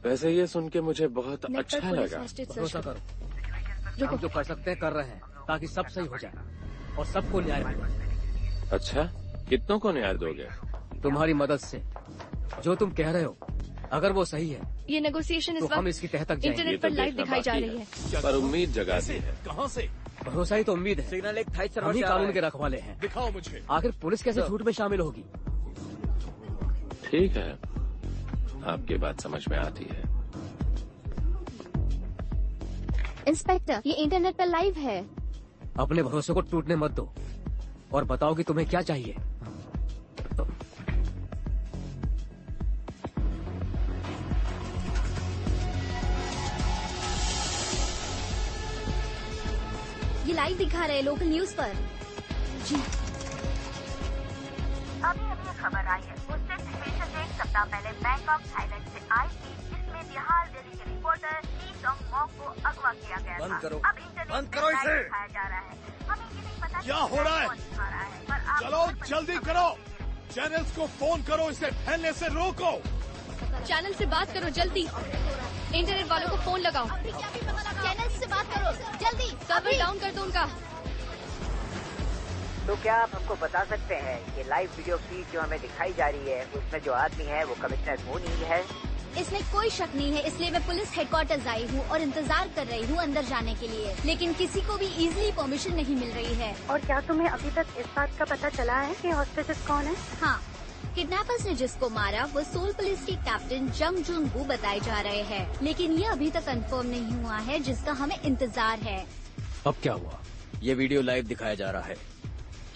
वैसे ये सुन के मुझे बहुत अच्छा लगा। भरोसा करो, हम जो कर सकते हैं कर रहे हैं, ताकि सब सही हो जाए और सबको न्याय मिले। अच्छा, कितनों को न्याय दोगे? तुम्हारी मदद से। जो तुम कह रहे हो, अगर वो सही है, ये नेगोशिएशन इस तो हम इसकी तह तक जाएंगे। इंटरनेट पर लाइव दिखाई जा रही है। पर उम्मीद जगाती है। कहाँ से? भरोसा ही तो उम्मीद है। सिग्नल एक थाई सर्वर हम ही से आ रहा कानून है। के रखवाले हैं। दिखाओ मुझे। आखिर पुलिस कैसे झूठ में शामिल होगी? ठीक है, आपकी बात समझ में आती है। इंस्पेक्टर, ये इंटरनेट पर लाइव है। अपने भरोसे को टूटने मत दो और बताओ कि तुम्हें क्या चाहिए। ये लाइव दिखा रहे हैं लोकल न्यूज पर। जी। अभी अभी खबर आई है, उससे स्टेशन 1 सप्ताह पहले बैंकॉक थाईलैंड से आई थी, जिसमें बिहार दिल्ली के रिपोर्टर ली जोंग मॉक को अगवा किया गया बंद था। करो। अब इंटरनेट पर लाइव दिखाया जा रहा है। हमें ये नहीं पता क्या हो रहा है? चलो जल्दी करो, चैनल्स को फोन करो, इसे फैलने से रोको। चैनल से बात करो जल्दी। इंटरनेट वालों को फोन लगाओ। चैनल से बात करो जल्दी। सर्वर डाउन कर दो उनका। तो क्या आप हमको बता सकते हैं ये लाइव वीडियो फीड जो हमें दिखाई जा रही है, उसमें जो आदमी है वो कमिश्नर मून ही है? इसमें कोई शक नहीं है, इसलिए मैं पुलिस हेडक्वार्टर्स आई हूँ और इंतजार कर रही हूँ अंदर जाने के लिए, लेकिन किसी को भी इजीली परमिशन नहीं मिल रही है। और क्या तुम्हें अभी तक इस बात का पता चला है कि हॉस्टेजेस कौन है? हाँ, किडनैपर्स ने जिसको मारा वो सोल पुलिस के कैप्टन जंग जुन वू बताए जा रहे हैं, लेकिन ये अभी तक कंफर्म नहीं हुआ है, जिसका हमें इंतजार है। अब क्या हुआ? ये वीडियो लाइव दिखाया जा रहा है।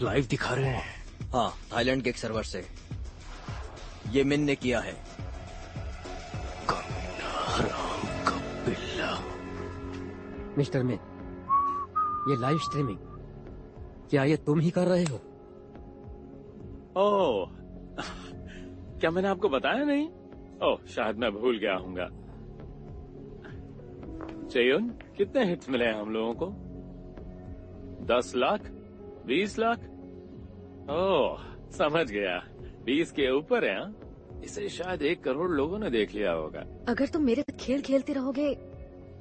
लाइव दिखा रहे हैं? हाँ, थाईलैंड के एक सर्वर से। ये मिन ने किया है। हराम का बिल्ला। मिस्टर मिन, ये लाइव स्ट्रीमिंग क्या ये तुम ही कर रहे हो? ओह, क्या मैंने आपको बताया नहीं? ओह, शायद मैं भूल गया हूँगा। चेयुन, कितने हिट्स मिले हैं हम लोगों को? 10 लाख? 20 लाख? ओह, समझ गया, 20 के ऊपर है। हाँ? इसे शायद 1 करोड़ लोगों ने देख लिया होगा। अगर तुम मेरे साथ खेल खेलते रहोगे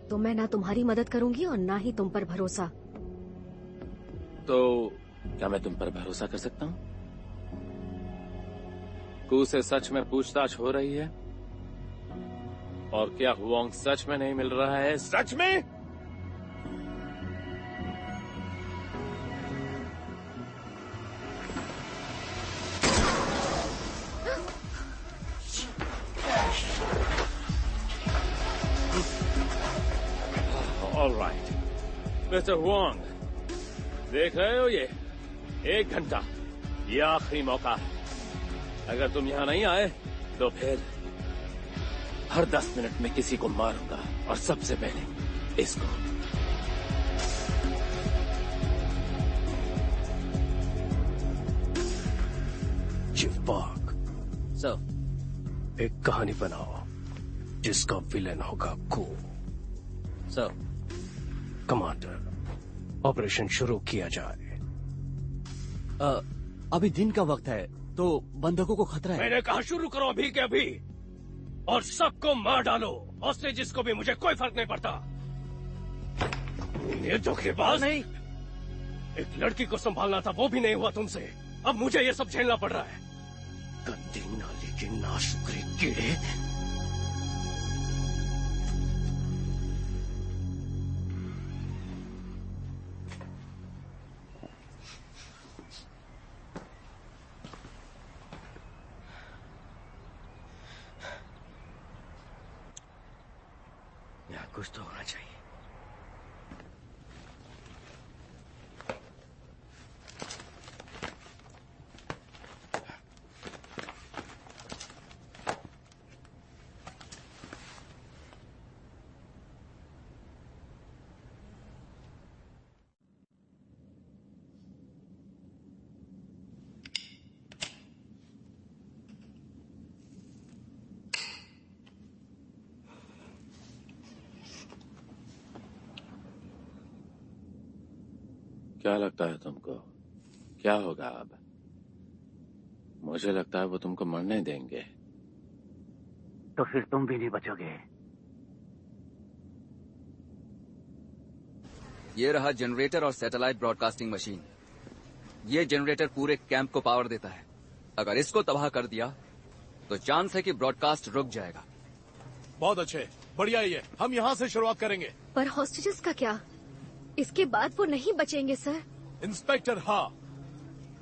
तो मैं ना तुम्हारी मदद करूंगी और ना ही तुम पर भरोसा। तो क्या मैं तुम पर भरोसा कर सकता हूँ? कू से सच में पूछताछ हो रही है? और क्या हुआंग सच में नहीं मिल रहा है? सच में? ऑल राइट, मिस्टर हुआंग, देख रहे हो ये 1 घंटा, ये आखिरी मौका है। अगर तुम यहाँ नहीं आए तो फिर हर 10 मिनट में किसी को मारूंगा, और सबसे पहले इसको। चीफ पार्क, सर, एक कहानी बनाओ जिसका विलेन होगा कू। सर। कमांडर, ऑपरेशन शुरू किया जाए। अभी दिन का वक्त है तो बंधकों को खतरा है। मैंने कहा शुरू करो अभी के अभी, और सबको मार डालो। हॉस्टेजेस को भी मुझे कोई फर्क नहीं पड़ता। ये धोखेबाज नहीं, एक लड़की को संभालना था, वो भी नहीं हुआ तुमसे। अब मुझे ये सब झेलना पड़ रहा है। गंदे नाले के नाशुक्रे कीड़े। यहाँ कुछ तो होना चाहिए। क्या लगता है तुमको क्या होगा अब? मुझे लगता है वो तुमको मरने देंगे। तो फिर तुम भी नहीं बचोगे। ये रहा जनरेटर और सैटेलाइट ब्रॉडकास्टिंग मशीन। ये जनरेटर पूरे कैंप को पावर देता है। अगर इसको तबाह कर दिया तो चांस है कि ब्रॉडकास्ट रुक जाएगा। बहुत अच्छे, बढ़िया ही है। हम यहाँ से शुरुआत करेंगे। पर हॉस्टेजेस का क्या? इसके बाद वो नहीं बचेंगे सर। इंस्पेक्टर, हाँ,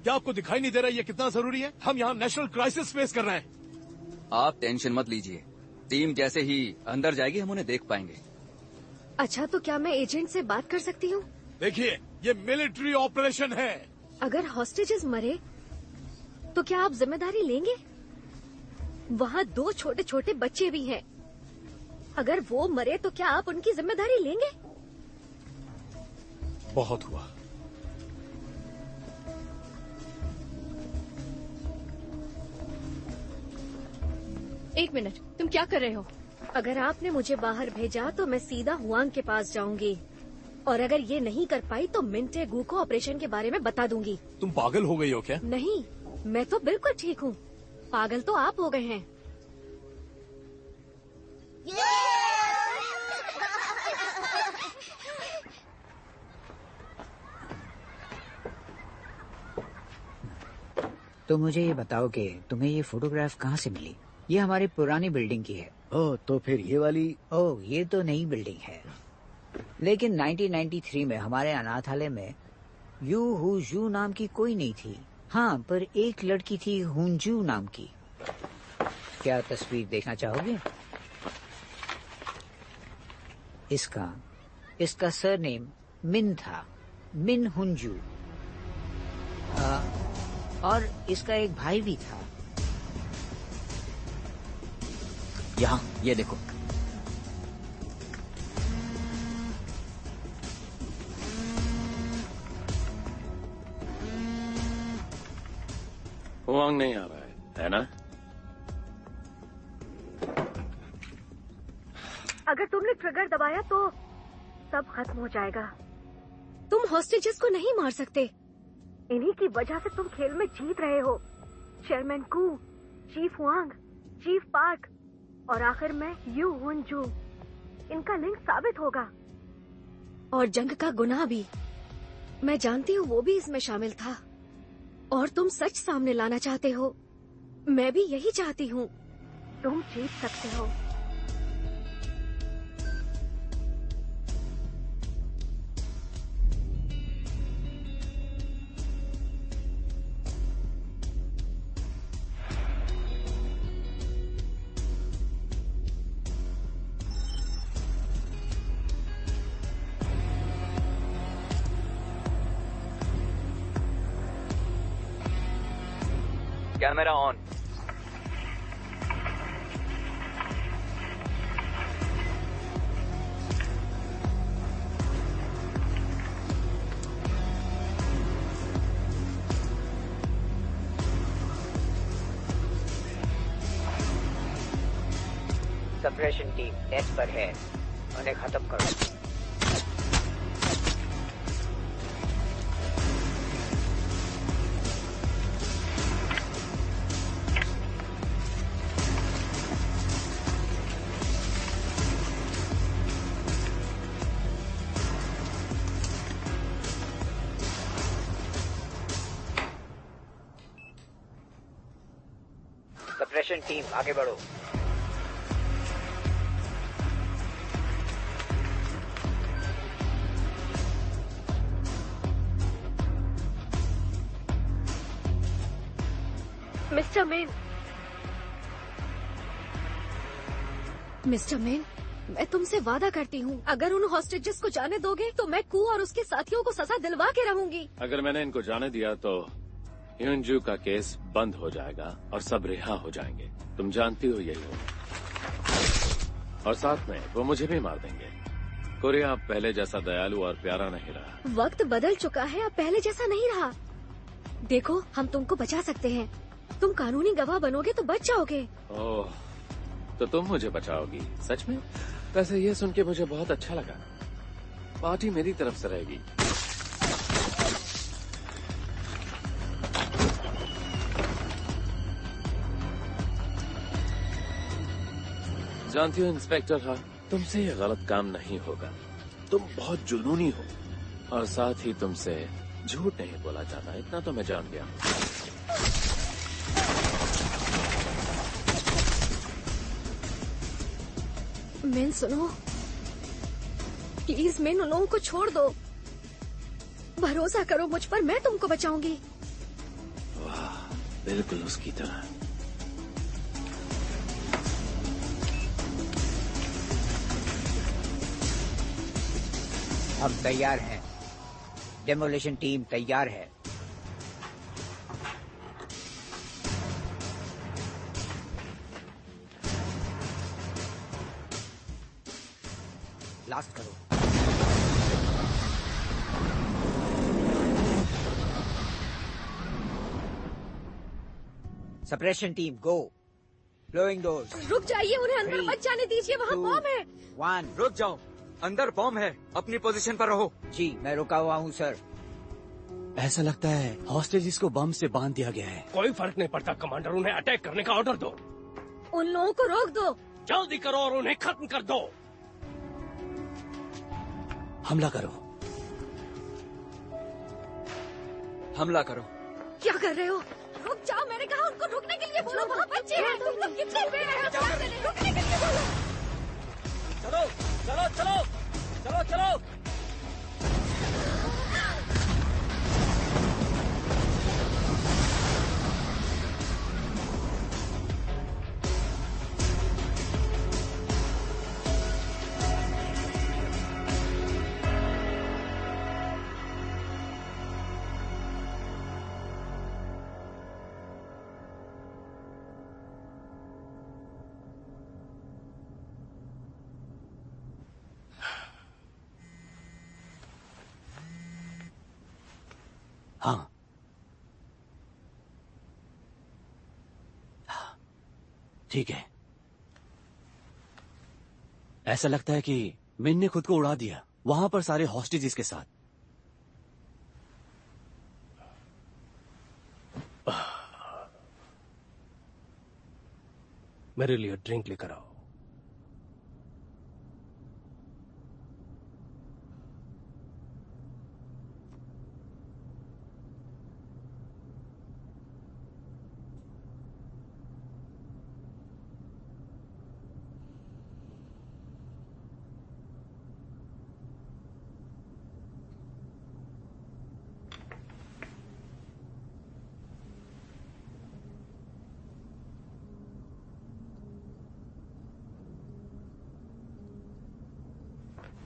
क्या आपको दिखाई नहीं दे रहा ये कितना जरूरी है? हम यहाँ नेशनल क्राइसिस फेस कर रहे हैं। आप टेंशन मत लीजिए, टीम जैसे ही अंदर जाएगी हम उन्हें देख पाएंगे। अच्छा, तो क्या मैं एजेंट से बात कर सकती हूँ? देखिए, ये मिलिट्री ऑपरेशन है। अगर हॉस्टेजेस मरे तो क्या आप जिम्मेदारी लेंगे? वहाँ 2 छोटे छोटे बच्चे भी हैं। अगर वो मरे तो क्या आप उनकी जिम्मेदारी लेंगे? बहुत हुआ। एक मिनट, तुम क्या कर रहे हो? अगर आपने मुझे बाहर भेजा तो मैं सीधा हुआंग के पास जाऊंगी, और अगर ये नहीं कर पाई तो मिंटे गू को ऑपरेशन के बारे में बता दूंगी। तुम पागल हो गई हो क्या? नहीं, मैं तो बिल्कुल ठीक हूँ। पागल तो आप हो गए हैं। तो मुझे ये बताओ कि तुम्हें ये फोटोग्राफ कहाँ से मिली? ये हमारी पुरानी बिल्डिंग की है। ओह, तो फिर ये वाली? ओह, ये तो नई बिल्डिंग है। लेकिन 1993 में हमारे अनाथालय में यू हुजू नाम की कोई नहीं थी। हाँ, पर एक लड़की थी हुंजू नाम की। क्या तस्वीर देखना चाहोगे? इसका सरनेम मिन था, मिन हुंजू। और इसका एक भाई भी था। यहाँ ये देखो। हुआंग नहीं आ रहा है ना? अगर तुमने ट्रिगर दबाया तो सब खत्म हो जाएगा। तुम हॉस्टेजेस को नहीं मार सकते। इन्हीं की वजह से तुम खेल में जीत रहे हो। चेयरमैन कू, चीफ हुआंग, चीफ पार्क और आखिर में यू हुंजू। इनका लिंक साबित होगा। और जंग का गुनाह भी। मैं जानती हूँ वो भी इसमें शामिल था। और तुम सच सामने लाना चाहते हो। मैं भी यही चाहती हूँ। तुम जीत सकते हो। Camera on. Suppression team net पर है, उन्हें खत्म करो। सप्रेशन टीम आगे बढ़ो। मिस्टर मेन, मिस्टर मेन, मैं तुमसे वादा करती हूँ, अगर उन हॉस्टेजेस को जाने दोगे तो मैं कू और उसके साथियों को सजा दिलवा के रहूंगी। अगर मैंने इनको जाने दिया तो ह्यूनजू का केस बंद हो जाएगा और सब रिहा हो जाएंगे। तुम जानती हो यही हो। और साथ में वो मुझे भी मार देंगे। कोरिया अब पहले जैसा दयालु और प्यारा नहीं रहा। वक्त बदल चुका है, अब पहले जैसा नहीं रहा। देखो, हम तुमको बचा सकते हैं। तुम कानूनी गवाह बनोगे तो बच जाओगे। ओह, तो तुम मुझे बचाओगी? सच में? वैसे ये सुन के मुझे बहुत अच्छा लगा। पार्टी मेरी तरफ से रहेगी। जानती हो इंस्पेक्टर, हाँ, तुमसे ये गलत काम नहीं होगा। तुम बहुत जुनूनी हो और साथ ही तुमसे झूठ नहीं बोला जाता, इतना तो मैं जान गया हूँ। मेन सुनो, प्लीज मेन, उन लोगों को छोड़ दो। भरोसा करो मुझ पर, मैं तुमको बचाऊंगी। वाह, बिल्कुल उसकी तरह। हम तैयार हैं। डेमोलिशन टीम तैयार है। ब्लास्ट करो। Suppression team go. Blowing doors. रुक जाइए, उन्हें अंदर मत जाने दीजिए, वहाँ बॉम्ब है। 1 रुक जाओ, अंदर बॉम्ब है, अपनी पोजीशन पर रहो। जी, मैं रुका हुआ हूँ सर। ऐसा लगता है हॉस्टेजेस को बम से बांध दिया गया है। कोई फर्क नहीं पड़ता कमांडर, उन्हें अटैक करने का ऑर्डर दो। उन लोगों को रोक दो। जल्दी करो और उन्हें खत्म कर दो। हमला करो। हमला करो। क्या कर रहे हो? रुक जाओ, मैंने कहा उनको रुकने के लिए बोलो, वहाँ बच्चे हैं। तुम लोग कितने बेर हैं? रुकने के लिए बोलो। चलो चलो चलो चलो चलो। हाँ, ठीक है। ऐसा लगता है कि मिन ने खुद को उड़ा दिया, वहां पर सारे हॉस्टेजेस के साथ। मेरे लिए ड्रिंक लेकर आओ।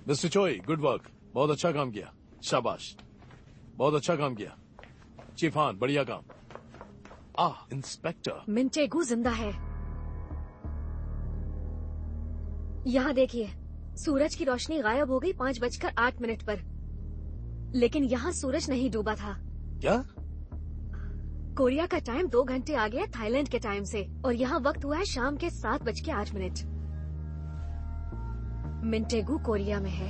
मिस्टर चोई, गुड वर्क। बहुत अच्छा काम किया, शाबाश। बहुत अच्छा काम किया। चीफ हान, बढ़िया काम। इंस्पेक्टर मिंटेगू जिंदा है। यहाँ देखिए, सूरज की रोशनी गायब हो गई 5:08 पर, लेकिन यहाँ सूरज नहीं डूबा था। क्या? कोरिया का टाइम 2 घंटे आ गया थाईलैंड के टाइम से, और यहाँ वक्त हुआ है शाम के 7:08। मिंटेगू कोरिया में है।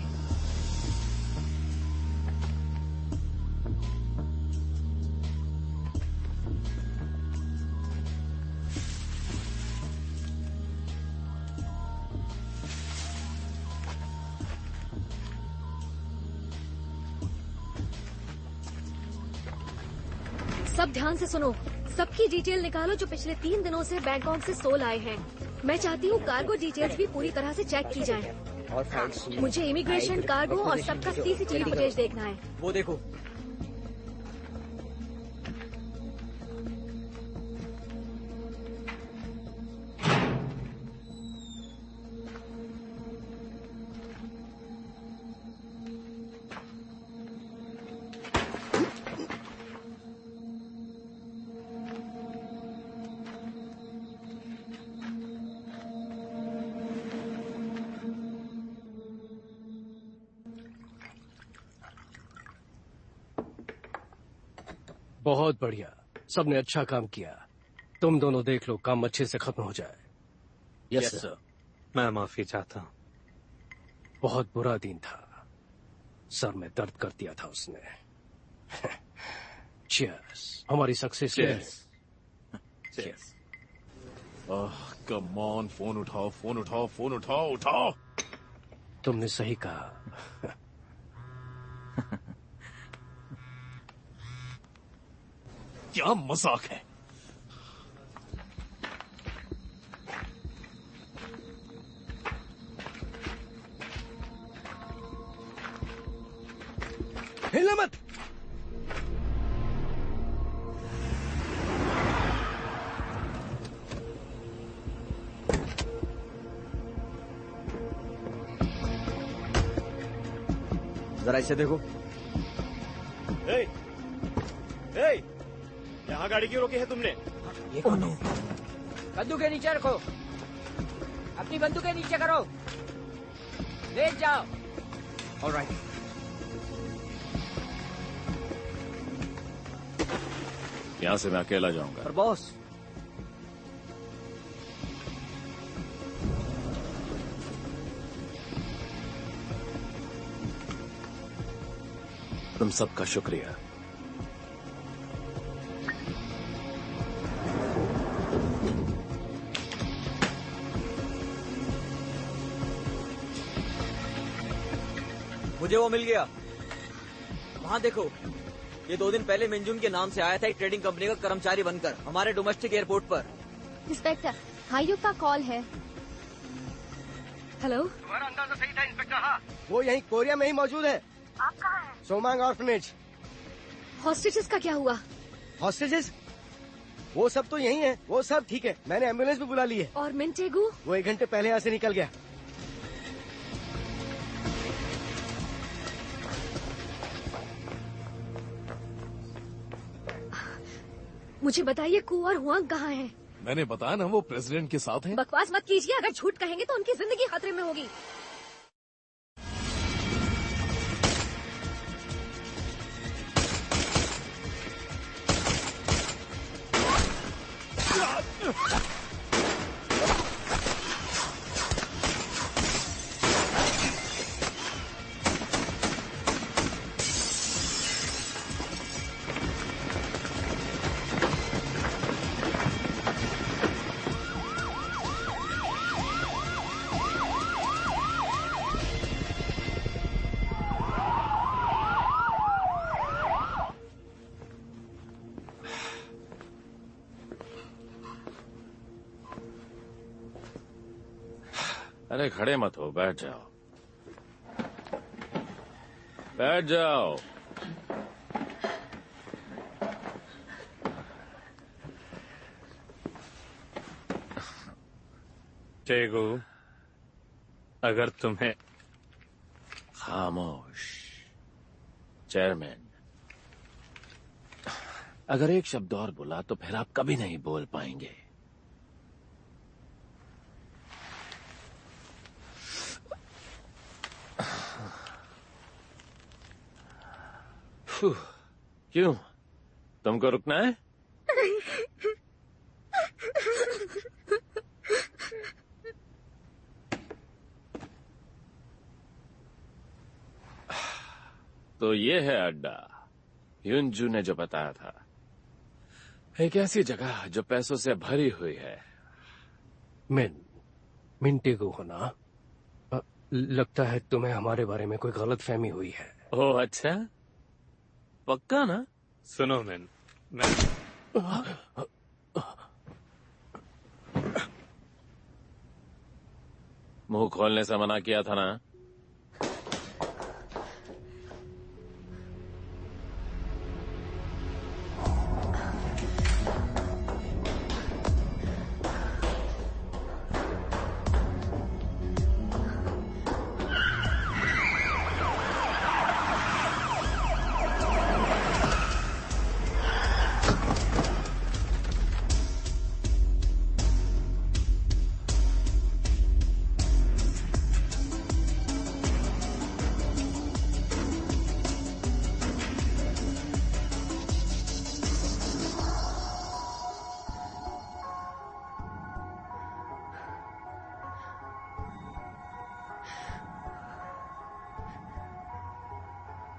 सब ध्यान से सुनो, सबकी डिटेल निकालो जो पिछले 3 दिनों से बैंकॉक से सोल आए हैं। मैं चाहती हूँ कार्गो डिटेल्स भी पूरी तरह से चेक की जाए। और मुझे इमिग्रेशन, कार्गो और सबका CCTV फुटेज देखना है। वो देखो। बहुत बढ़िया, सबने अच्छा काम किया। तुम दोनों देख लो काम अच्छे से खत्म हो जाए। Yes sir. मैं माफी चाहता हूँ। बहुत बुरा दिन था, सर में दर्द कर दिया था उसने। चीयर्स हमारी सक्सेस के लिए। कम ऑन, फोन उठाओ, फोन उठाओ, फोन उठाओ, उठाओ। तुमने सही कहा। क्या मजाक है। हिलना मत। जरा इसे देखो। यहाँ गाड़ी क्यों रोकी है तुमने? ये कौन है? बंदूकें नीचे रखो, अपनी बंदूकें नीचे करो, ले जाओ। ऑलराइट। यहाँ से मैं अकेला जाऊंगा। पर बॉस, तुम सबका शुक्रिया। मुझे वो मिल गया। वहाँ देखो, ये 2 दिन पहले मिंजुन के नाम से आया था एक ट्रेडिंग कंपनी का कर्मचारी बनकर हमारे डोमेस्टिक एयरपोर्ट पर। इंस्पेक्टर, हाईयू का कॉल है। हेलो। तुम्हारा अंदाजा सही था इंस्पेक्टर। हाँ, वो यहीं कोरिया में ही मौजूद है। आप कहाँ हैं? सोमांग ऑर्फनेज। हॉस्टेजेस का क्या हुआ? हॉस्टेजेस? वो सब तो यही है, वो सब ठीक है। मैंने एम्बुलेंस भी बुला ली है। और मिंटेगू? वो 1 घंटे पहले यहाँ से निकल गया। मुझे बताइए कू और हुआंग कहाँ हैं? मैंने बताया ना, वो प्रेसिडेंट के साथ हैं। बकवास मत कीजिए, अगर झूठ कहेंगे तो उनकी जिंदगी खतरे में होगी। अरे खड़े मत हो, बैठ जाओ, बैठ जाओ। टेगू, अगर तुम्हें खामोश चेयरमैन, अगर एक शब्द और बोला तो फिर आप कभी नहीं बोल पाएंगे। क्यों, तुमको रुकना है? तो ये है अड्डा, युनजू ने जो बताया था। एक ऐसी जगह जो पैसों से भरी हुई है। मिंटेगू हो ना? लगता है तुम्हें हमारे बारे में कोई गलत फहमी हुई है। ओह अच्छा, पक्का ना? सुनो मैं मुंह खोलने से मना किया था ना?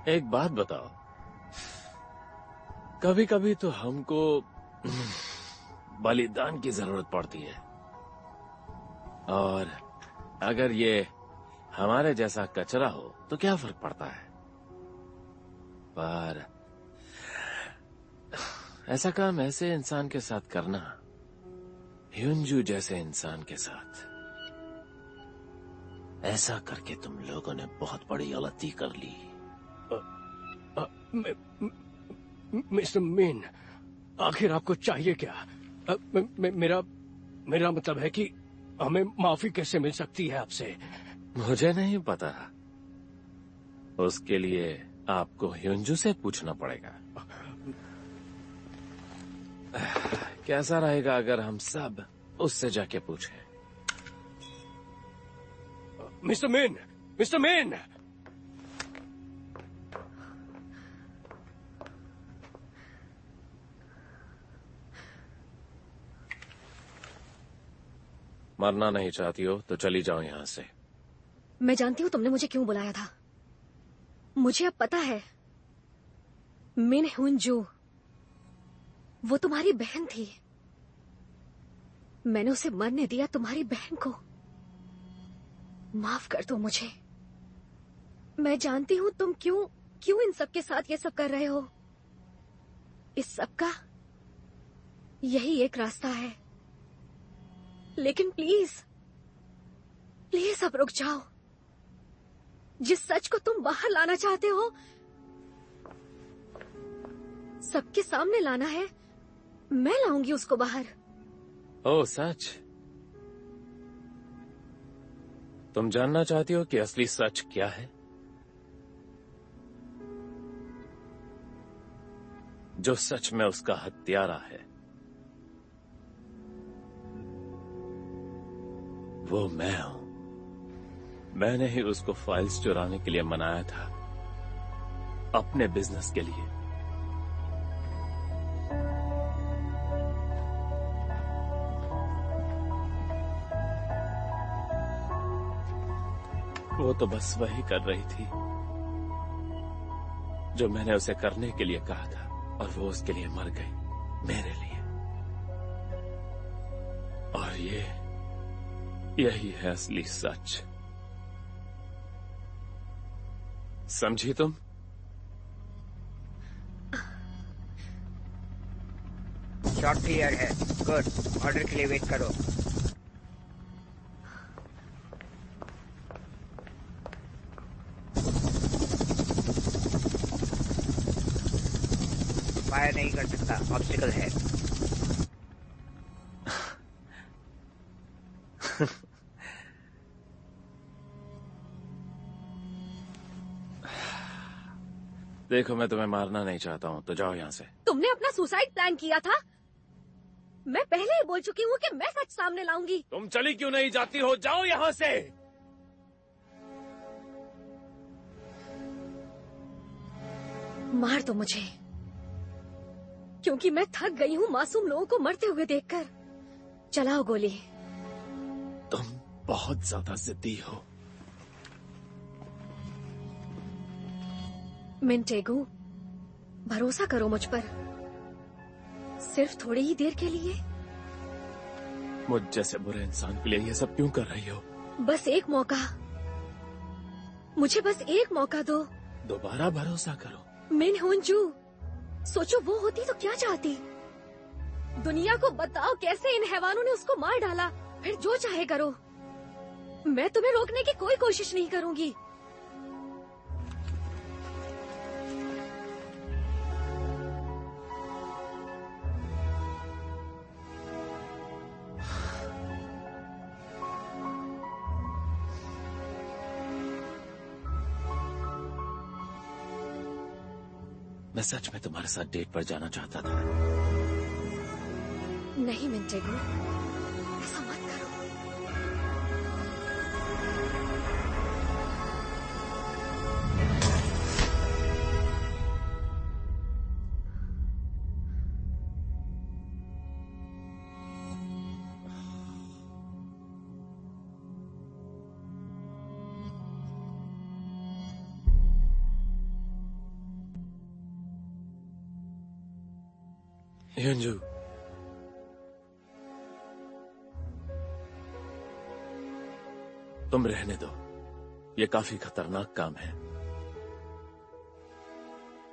एक बात बताओ, कभी कभी तो हमको बलिदान की जरूरत पड़ती है, और अगर ये हमारे जैसा कचरा हो तो क्या फर्क पड़ता है। पर ऐसा काम ऐसे इंसान के साथ करना, ह्युंजू जैसे इंसान के साथ, ऐसा करके तुम लोगों ने बहुत बड़ी गलती कर ली। मिस्टर मीन, आखिर आपको चाहिए क्या? मेरा मतलब है कि हमें माफी कैसे मिल सकती है आपसे? मुझे नहीं पता, उसके लिए आपको ह्युंजू से पूछना पड़ेगा। कैसा रहेगा अगर हम सब उससे जाके पूछें? Mister mean, mister mean! मरना नहीं चाहती हो तो चली जाओ यहां से। मैं जानती हूँ तुमने मुझे क्यों बुलाया था। मुझे अब पता है, मिन ह्युंजू वो तुम्हारी बहन थी। मैंने उसे मरने दिया तुम्हारी बहन को। माफ कर दो मुझे। मैं जानती हूँ तुम क्यों इन सब के साथ ये सब कर रहे हो। इस सब का यही एक रास्ता है, लेकिन प्लीज प्लीज अब रुक जाओ। जिस सच को तुम बाहर लाना चाहते हो, सबके सामने लाना है, मैं लाऊंगी उसको बाहर। ओह सच? तुम जानना चाहती हो कि असली सच क्या है? जो सच में उसका हत्यारा है वो मैं हूं। मैंने ही उसको फाइल्स चुराने के लिए मनाया था, अपने बिजनेस के लिए। वो तो बस वही कर रही थी जो मैंने उसे करने के लिए कहा था, और वो उसके लिए मर गई, मेरे लिए। और यही है असली सच। समझी तुम? शॉट क्लियर है। गुड, ऑर्डर के लिए वेट करो। फायर नहीं कर सकता, ऑब्स्टिकल है। देखो, मैं तुम्हें मारना नहीं चाहता हूँ, तो जाओ यहाँ से। तुमने अपना सुसाइड प्लान किया था। मैं पहले ही बोल चुकी हूँ कि मैं सच सामने लाऊंगी। तुम चली क्यों नहीं जाती हो? जाओ यहाँ से। मार दो मुझे, क्योंकि मैं थक गई हूँ मासूम लोगों को मरते हुए देखकर। चलाओ गोली। तुम बहुत ज्यादा जिद्दी हो। मिनटेगू, भरोसा करो मुझ पर, सिर्फ थोड़ी ही देर के लिए। मुझ जैसे बुरे इंसान के लिए ये सब क्यों कर रही हो? बस एक मौका, मुझे बस एक मौका दो। दोबारा भरोसा करो। मिन ह्युंजू, सोचो वो होती तो क्या चाहती। दुनिया को बताओ कैसे इन हैवानों ने उसको मार डाला। फिर जो चाहे करो, मैं तुम्हें रोकने की कोई कोशिश नहीं करूंगी। मैं सच में तुम्हारे साथ डेट पर जाना चाहता था। नहीं मिंटेगो, ऐसा मत करो। यंजू, तुम रहने दो, ये काफी खतरनाक काम है।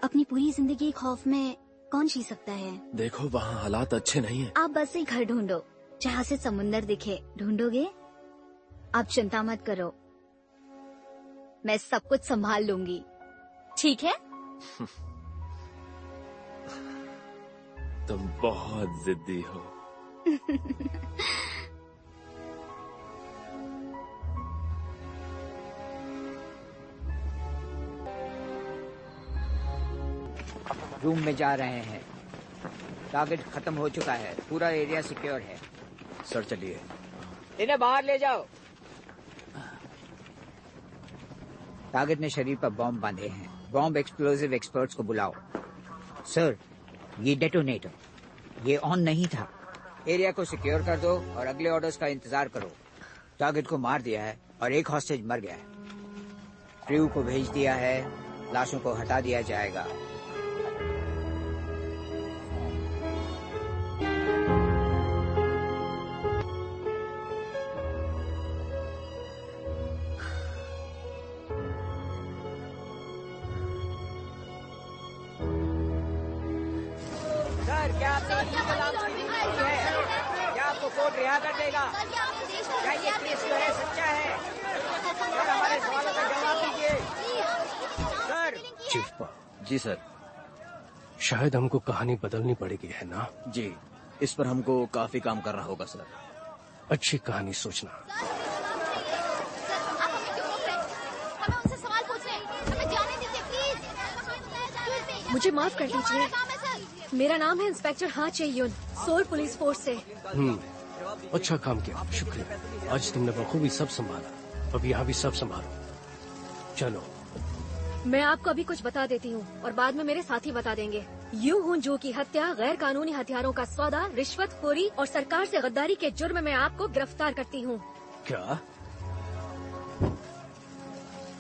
अपनी पूरी जिंदगी खौफ में कौन जी सकता है? देखो वहाँ हालात अच्छे नहीं हैं। आप बस एक घर ढूंढो जहाँ से समुंदर दिखे। ढूंढोगे? आप चिंता मत करो, मैं सब कुछ संभाल लूंगी, ठीक है? तुम बहुत जिद्दी हो। रूम में जा रहे हैं। टारगेट खत्म हो चुका है, पूरा एरिया सिक्योर है। सर चलिए। इन्हें बाहर ले जाओ। टारगेट ने शरीर पर बॉम्ब बांधे हैं। बॉम्ब एक्सप्लोसिव एक्सपर्ट्स को बुलाओ। सर, ये डेटोनेटर, ये ऑन नहीं था। एरिया को सिक्योर कर दो और अगले ऑर्डर्स का इंतजार करो। टारगेट को मार दिया है और एक हॉस्टेज मर गया है। क्रू को भेज दिया है, लाशों को हटा दिया जाएगा। सर, क्या आपने illegal arms की ड्यूटी की है? क्या आपको कोर्ट रिहा कर देगा? क्या ये केस जो है सच्चा है? सर, हमारे सवालों का जवाब दीजिए। सर। चीफ पा, जी सर। शायद हमको कहानी बदलनी पड़ेगी, है ना? जी, इस पर हमको काफी काम करना होगा सर। अच्छी कहानी सोचना। मुझे माफ कर दीजिए, मेरा नाम है इंस्पेक्टर हाँ चेयुन, सोल पुलिस फोर्स से। अच्छा काम किया, शुक्रिया। आज तुमने बखूबी सब संभाला, अब यहाँ भी सब संभालो। चलो। मैं आपको अभी कुछ बता देती हूँ और बाद में मेरे साथी बता देंगे। यू हूँ जो की हत्या, गैर कानूनी हथियारों का सौदा, रिश्वतखोरी और सरकार से गद्दारी के जुर्म में आपको गिरफ्तार करती हूँ। क्या?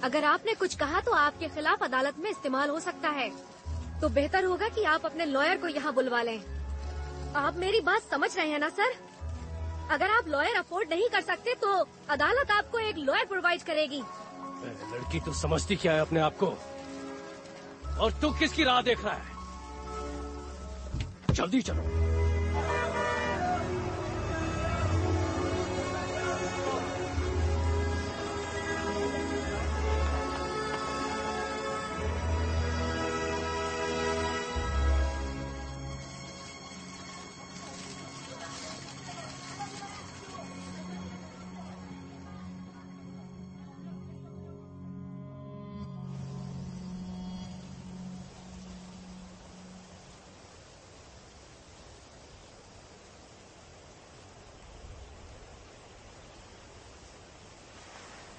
अगर आपने कुछ कहा तो आपके खिलाफ अदालत में इस्तेमाल हो सकता है, तो बेहतर होगा कि आप अपने लॉयर को यहाँ बुलवा लें। आप मेरी बात समझ रहे हैं ना सर? अगर आप लॉयर अफोर्ड नहीं कर सकते तो अदालत आपको एक लॉयर प्रोवाइड करेगी। लड़की, तू समझती क्या है अपने आप को? और तू किसकी राह देख रहा है? जल्दी चलो।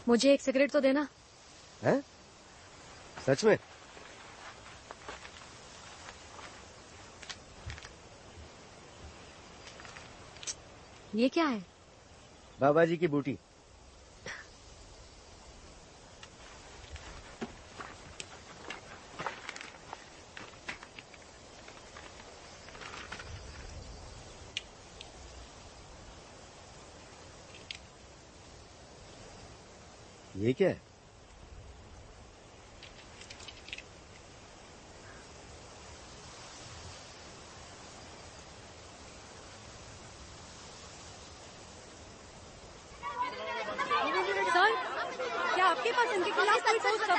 मुझे एक सिगरेट तो देना। हैं? सच में? ये क्या है? बाबा जी की बूटी। ये क्या है?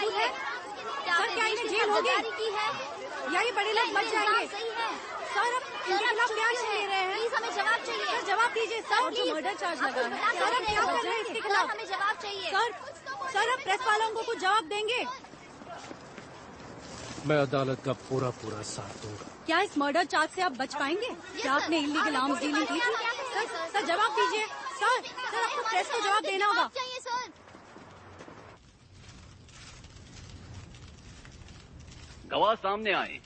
सबूत है? सर क्या इन्हें जेल होगी? या ये बड़े लोग बच जाएंगे? सर अब इनके खिलाफ क्या एक्शन ले रहे हैं? प्लीज हमें जवाब चाहिए। सर जवाब दीजिए सर। और जो मर्डर चार्ज लगा है सर, अब क्या कर रहे हैं इसके खिलाफ? हमें जवाब चाहिए। सर अब प्रेस वालों को कुछ जवाब देंगे? मैं अदालत का पूरा साथ दूंगा। क्या इस मर्डर चार्ज से आप बच पाएंगे? क्या आपने इलीगल आर्म्स डीलिंग की थी? सर जवाब दीजिए। सर आपको प्रेस को जवाब देना होगा। गवाह सामने आए।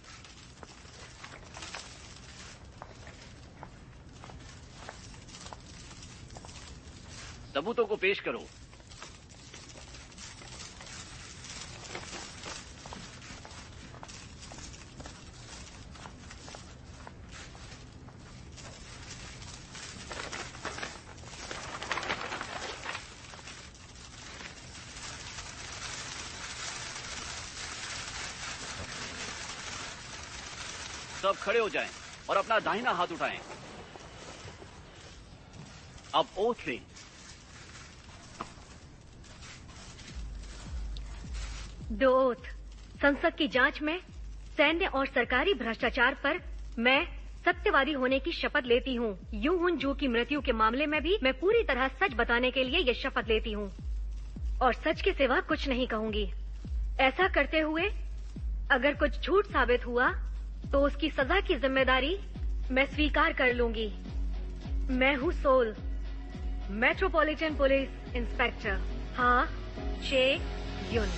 सबूतों को पेश करो। सब खड़े हो जाएं और अपना दाहिना हाथ उठाएं। अब ओथ लें। दो ओथ। संसद की जांच में सैन्य और सरकारी भ्रष्टाचार पर मैं सत्यवादी होने की शपथ लेती हूँ। यू हुन जू की मृत्यु के मामले में भी मैं पूरी तरह सच बताने के लिए ये शपथ लेती हूँ और सच के सिवा कुछ नहीं कहूंगी। ऐसा करते हुए अगर कुछ झूठ साबित हुआ तो उसकी सजा की जिम्मेदारी मैं स्वीकार कर लूंगी। मैं हूँ सोल, मेट्रोपॉलिटन पुलिस इंस्पेक्टर। हाँ, चे युन।